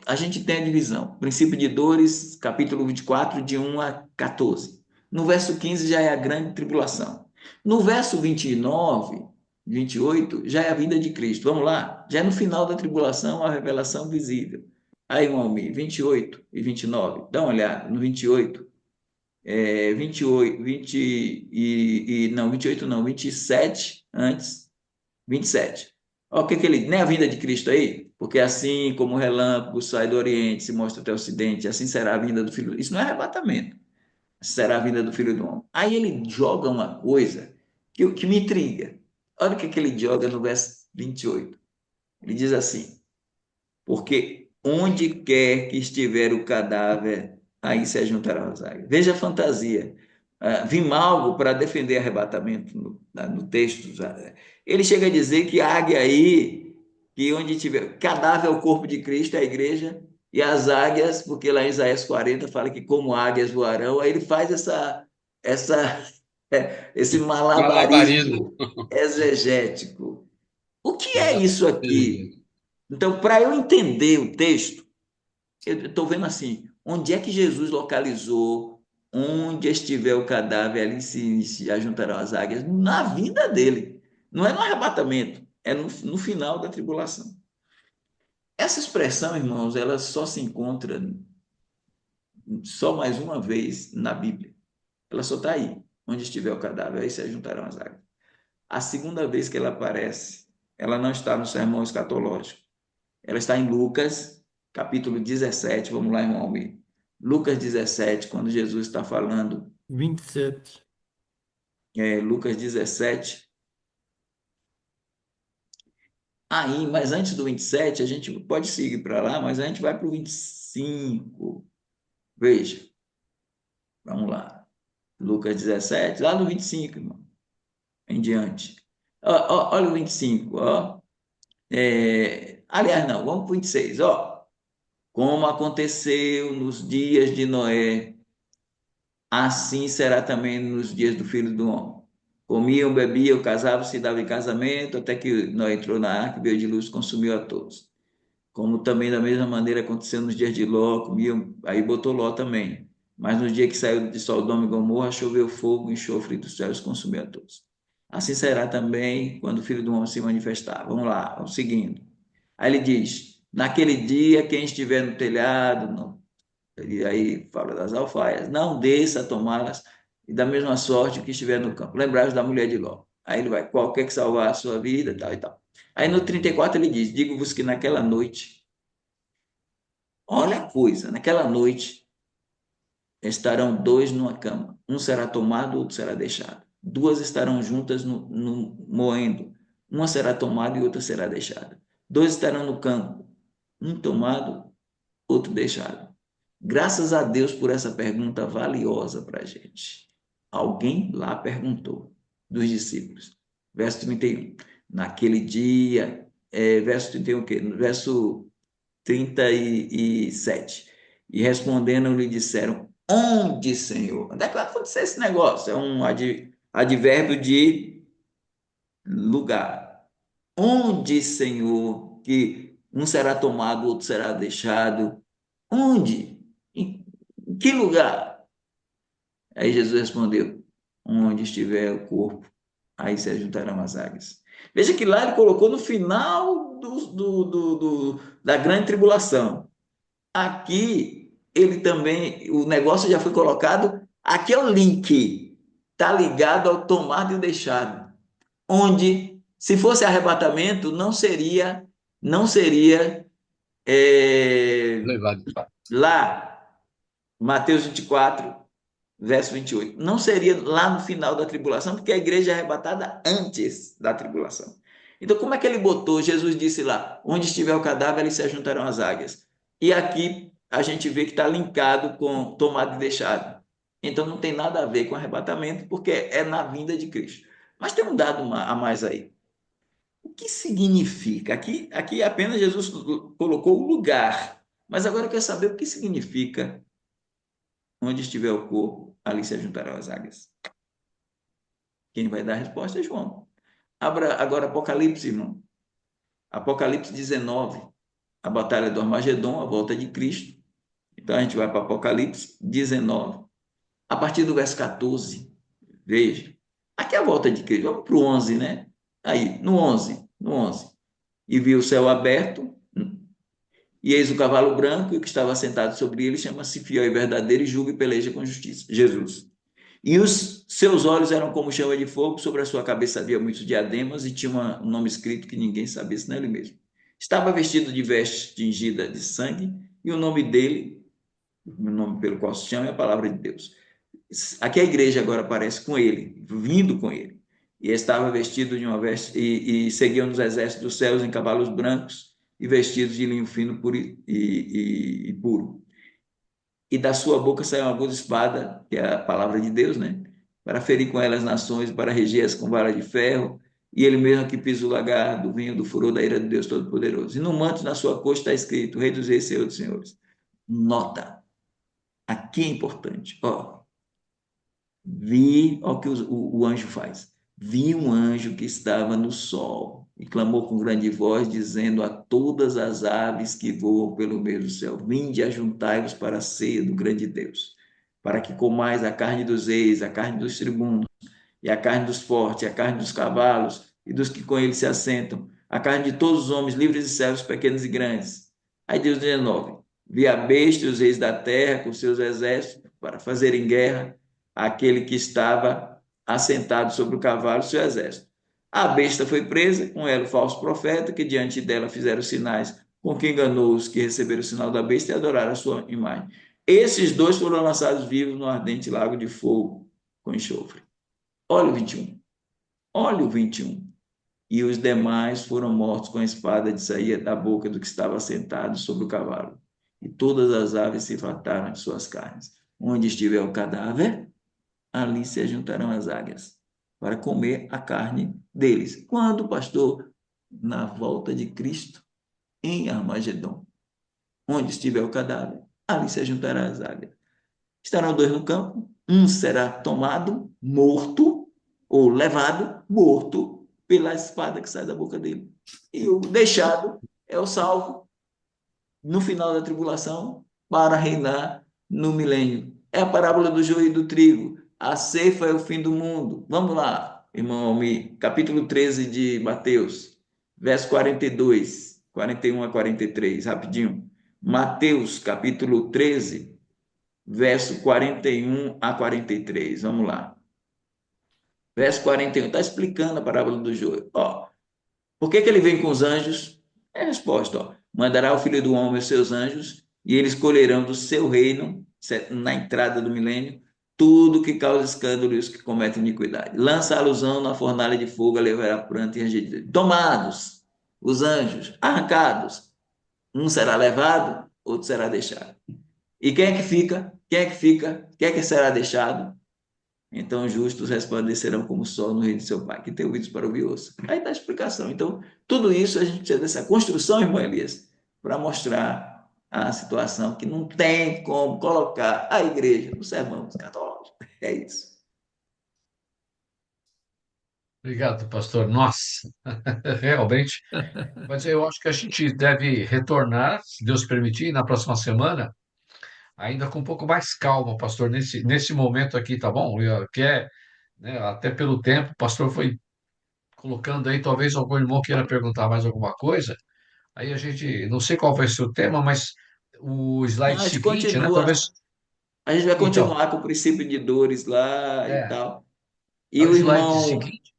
A gente tem a divisão, princípio de dores, capítulo 24, de 1 a 14. No verso 15 já é a grande tribulação. No verso 29, 28, já é a vinda de Cristo. Vamos lá? Já é no final da tribulação a revelação visível. Aí, irmão Almir, 28 e 29, dá uma olhada no 28. 28, 20 não, 28 não, 27 antes, 27. Olha o que ele diz, nem a vinda de Cristo aí, porque assim como o relâmpago sai do Oriente, se mostra até o Ocidente, assim será a vinda do Filho. Isso não é arrebatamento, será a vinda do Filho do Homem. Aí ele joga uma coisa que me intriga. Olha o que ele joga no verso 28. Ele diz assim: porque onde quer que estiver o cadáver, aí se ajuntarão as águias. Veja a fantasia. Vimalgo, para defender arrebatamento no texto, ele chega a dizer que a águia aí, que onde tiver cadáver é o corpo de Cristo, é a igreja, e as águias, porque lá em Isaías 40 fala que como águias voarão, aí ele faz esse Malabarismo. malabarismo exegético. O que é isso aqui? Então, para eu entender o texto, eu estou vendo assim, onde é que Jesus localizou, onde estiver o cadáver, ali se ajuntarão as águias, na vinda dele. Não é no arrebatamento, é no final da tribulação. Essa expressão, irmãos, ela só se encontra só mais uma vez na Bíblia. Ela só está aí, onde estiver o cadáver, aí se ajuntarão as águias. A segunda vez que ela aparece, ela não está no sermão escatológico. Ela está em Lucas, capítulo 17. Vamos lá, irmão Almir. Lucas 17, quando Jesus está falando. 27. Lucas 17. Aí, mas antes do 27, a gente pode seguir para lá, mas a gente vai para o 25. Veja. Vamos lá. Lucas 17, lá no 25, irmão. Em diante. Olha o 25, ó. Aliás, não, vamos para o 26, ó. Como aconteceu nos dias de Noé, assim será também nos dias do Filho do Homem. Comiam, bebiam, casavam-se, davam em casamento, até que Noé entrou na arca e veio de luz, consumiu a todos. Como também da mesma maneira aconteceu nos dias de Ló, comiam, aí botou Ló também. Mas no dia que saiu de Sodoma e Gomorra, choveu fogo, enxofre dos céus, consumiu a todos. Assim será também quando o Filho do Homem se manifestar. Vamos lá, vamos seguindo. Aí ele diz, naquele dia, quem estiver no telhado, e aí fala das alfaias, não desça a tomá-las, e da mesma sorte que estiver no campo. Lembrai-vos da mulher de Ló. Aí ele vai, qualquer que salvar a sua vida, tal e tal. Aí no 34 ele diz, digo-vos que naquela noite, olha a coisa, naquela noite estarão dois numa cama, um será tomado, outro será deixado. Duas estarão juntas no moendo, uma será tomada e outra será deixada. Dois estarão no campo, um tomado, outro deixado. Graças a Deus por essa pergunta valiosa para a gente. Alguém lá perguntou, dos discípulos. Verso 31. Naquele dia, verso 31 o quê? No verso 37. E respondendo, lhe disseram, onde, Senhor? Onde é que vai acontecer esse negócio? É um advérbio de lugar. Onde, Senhor, que um será tomado, outro será deixado? Onde? Em que lugar? Aí Jesus respondeu, onde estiver o corpo, aí se ajuntarão as águias. Veja que lá ele colocou no final da grande tribulação. Aqui, ele também, o negócio já foi colocado, aqui é o link, está ligado ao tomado e deixado, onde, se fosse arrebatamento, não seria Levado. lá, Mateus 24, verso 28. Não seria lá no final da tribulação, porque a igreja é arrebatada antes da tribulação. Então, como é que ele botou? Jesus disse lá, onde estiver o cadáver, ali se ajuntarão as águias. E aqui a gente vê que está linkado com tomado e deixado. Então, não tem nada a ver com arrebatamento, porque é na vinda de Cristo. Mas tem um dado a mais aí. O que significa? Aqui apenas Jesus colocou o lugar. Mas agora eu quero saber o que significa onde estiver o corpo, ali se ajuntarão as águias. Quem vai dar a resposta é João. Abra agora Apocalipse, irmão. Apocalipse 19, a batalha do Armagedon, a volta de Cristo. Então a gente vai para Apocalipse 19, a partir do verso 14. Veja, aqui é a volta de Cristo. Vamos para o 11, né? Aí, no 11. E viu o céu aberto, e eis o cavalo branco, e o que estava sentado sobre ele chama-se Fiel e Verdadeiro, e julga e peleja com justiça. Jesus. E os seus olhos eram como chama de fogo, sobre a sua cabeça havia muitos diademas, e tinha um nome escrito que ninguém sabia, senão ele mesmo. Estava vestido de veste tingida de sangue, e o nome dele, o nome pelo qual se chama, é a palavra de Deus. Aqui a igreja agora aparece com ele, vindo com ele. E estava vestido de uma veste, e seguiam nos exércitos dos céus em cavalos brancos, e vestidos de linho fino e puro. E da sua boca saiu uma aguda espada, que é a palavra de Deus, né? Para ferir com ela as nações, para reger-as com vara de ferro, e ele mesmo que pisa o lagar do vinho do furor da ira de Deus Todo-Poderoso. E no manto na sua costa está escrito, Rei dos Reis, Senhor dos Senhores. Nota, aqui é importante, ó. Vi, ó, o que o anjo faz. Vi um anjo que estava no sol e clamou com grande voz, dizendo a todas as aves que voam pelo meio do céu: Vinde, ajuntai-vos para a ceia do grande Deus, para que comais a carne dos reis, a carne dos tribunos, e a carne dos fortes, a carne dos cavalos e dos que com eles se assentam, a carne de todos os homens, livres e servos, pequenos e grandes. Aí Deus 19: Vi a besta e os reis da terra com seus exércitos para fazerem guerra àquele que estava assentado sobre o cavalo, seu exército. A besta foi presa, com ela o falso profeta, que diante dela fizeram sinais, com que enganou os que receberam o sinal da besta e adoraram a sua imagem. Esses dois foram lançados vivos no ardente lago de fogo com enxofre. Olha o 21. Olha o 21. E os demais foram mortos com a espada de sair da boca do que estava sentado sobre o cavalo. E todas as aves se fartaram de suas carnes. Onde estiver o cadáver, ali se juntarão as águias, para comer a carne deles. Quando, pastor? Na volta de Cristo, em Armagedon. Onde estiver o cadáver, ali se juntarão as águias. Estarão dois no campo, um será tomado, morto, ou levado, morto, pela espada que sai da boca dele. E o deixado é o salvo no final da tribulação para reinar no milênio. É a parábola do joio e do trigo. A ceifa é o fim do mundo. Vamos lá, irmão Almir, capítulo 13 de Mateus, verso 42, 41 a 43, rapidinho. Mateus, capítulo 13, verso 41 a 43. Vamos lá. Verso 41, está explicando a parábola do joio. Ó, por que ele vem com os anjos? É a resposta, ó. Mandará o Filho do Homem os seus anjos, e eles colherão do seu reino, na entrada do milênio, tudo que causa escândalo e os que cometem iniquidade. Lança a alusão na fornalha de fogo, levará pranto e ranger de dentes. Tomados os anjos, arrancados, um será levado, outro será deixado. E quem é que fica? Quem é que fica? Quem é que será deixado? Então, os justos resplandecerão como o sol no reino de seu Pai. Que tem ouvidos para ouvir, ouça. Aí está a explicação. Então, tudo isso a gente precisa dessa construção, irmão Elias, para mostrar a situação que não tem como colocar a igreja no sermão escatológico. É isso. Obrigado, pastor. Nossa, realmente. Mas eu acho que a gente deve retornar, se Deus permitir, na próxima semana, ainda com um pouco mais calma, pastor, nesse momento aqui, tá bom? Né, até pelo tempo, o pastor foi colocando aí, talvez algum irmão queira perguntar mais alguma coisa. Aí a gente, não sei qual vai ser o tema, mas o Não, slide a gente seguinte, né? continua. Talvez. A gente vai Então, continuar com o princípio de dores lá e é, tal. é E o slide seguinte.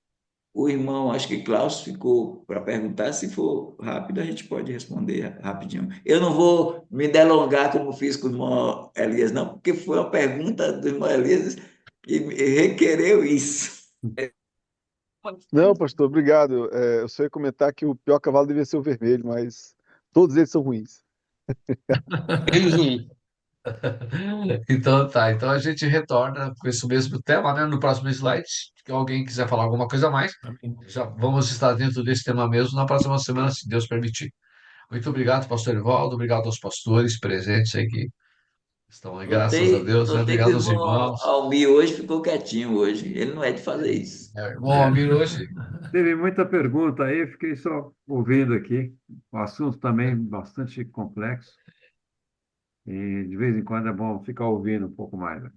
o irmão, acho que Klaus ficou para perguntar. Se for rápido, a gente pode responder rapidinho. Eu não vou me delongar como fiz com o irmão Elias, não, porque foi uma pergunta do irmão Elias que requereu isso. Não, pastor, obrigado. Eu só ia comentar que o pior cavalo devia ser o vermelho, mas todos eles são ruins. Menos um. Então tá, então a gente retorna com esse mesmo tema, né? No próximo slide. Se alguém quiser falar alguma coisa a mais, já vamos estar dentro desse tema mesmo na próxima semana, se Deus permitir. Muito obrigado, pastor Evaldo, obrigado aos pastores presentes aí que Estão aí, graças a Deus, né? Notei que o Obrigado aos irmão irmãos. Almir hoje ficou quietinho hoje. Ele não é de fazer isso. É, o irmão Almir hoje. Teve muita pergunta aí, fiquei só ouvindo aqui. O assunto também bastante complexo. E de vez em quando é bom ficar ouvindo um pouco mais, né?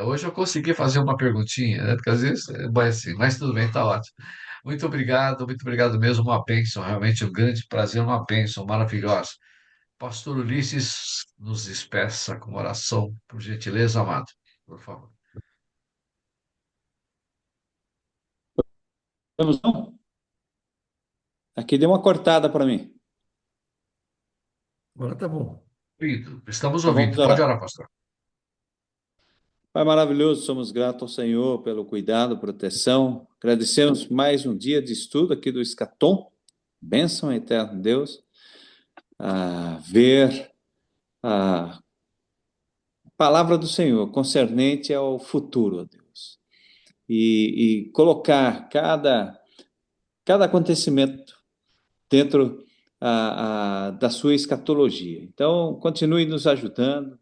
Hoje eu consegui fazer uma perguntinha, né? Porque às vezes vai assim, mas tudo bem, tá ótimo. Muito obrigado mesmo, uma bênção, realmente um grande prazer, uma bênção maravilhosa. Pastor Ulisses, nos despeça com oração, por gentileza, amado, por favor. Vamos, não? Aqui deu uma cortada para mim. Agora tá bom. Estamos Então ouvindo. vamos Pode orar. orar, pastor. Pai maravilhoso, somos gratos ao Senhor pelo cuidado, proteção. Agradecemos mais um dia de estudo aqui do Escatom. Bênção, eterno Deus, a ver a palavra do Senhor concernente ao futuro, ó Deus. E colocar cada acontecimento dentro da sua escatologia. Então, continue nos ajudando,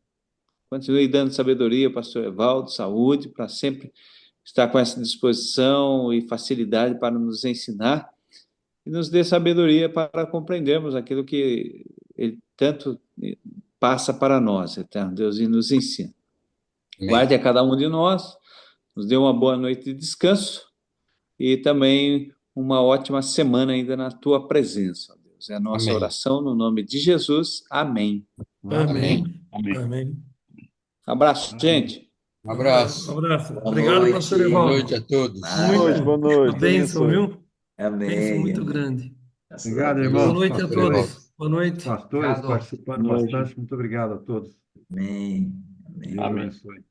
continue dando sabedoria, pastor Evaldo, saúde, para sempre estar com essa disposição e facilidade para nos ensinar e nos dê sabedoria para compreendermos aquilo que ele tanto passa para nós, eterno Deus, e nos ensina. Amém. Guarde a cada um de nós, nos dê uma boa noite de descanso e também uma ótima semana ainda na tua presença, Deus. É a nossa Amém. oração no nome de Jesus. Amém. Amém. Amém. Amém. Abraço, gente. Um abraço. Um abraço. Boa Obrigado, noite. pastor Boa Evaldo. noite a todos. Boa noite, boa noite. Uma bênção, Deus abençoe. viu? Bênção Amém. muito Amém. grande. Graças a Obrigado, Deus. Boa irmãos, noite a Pastor Evaldo. todos. Boa noite. pastores Obrigado. participando Boa noite. bastante. Muito obrigado a todos. Amém. Amém. Deus Amém. abençoe.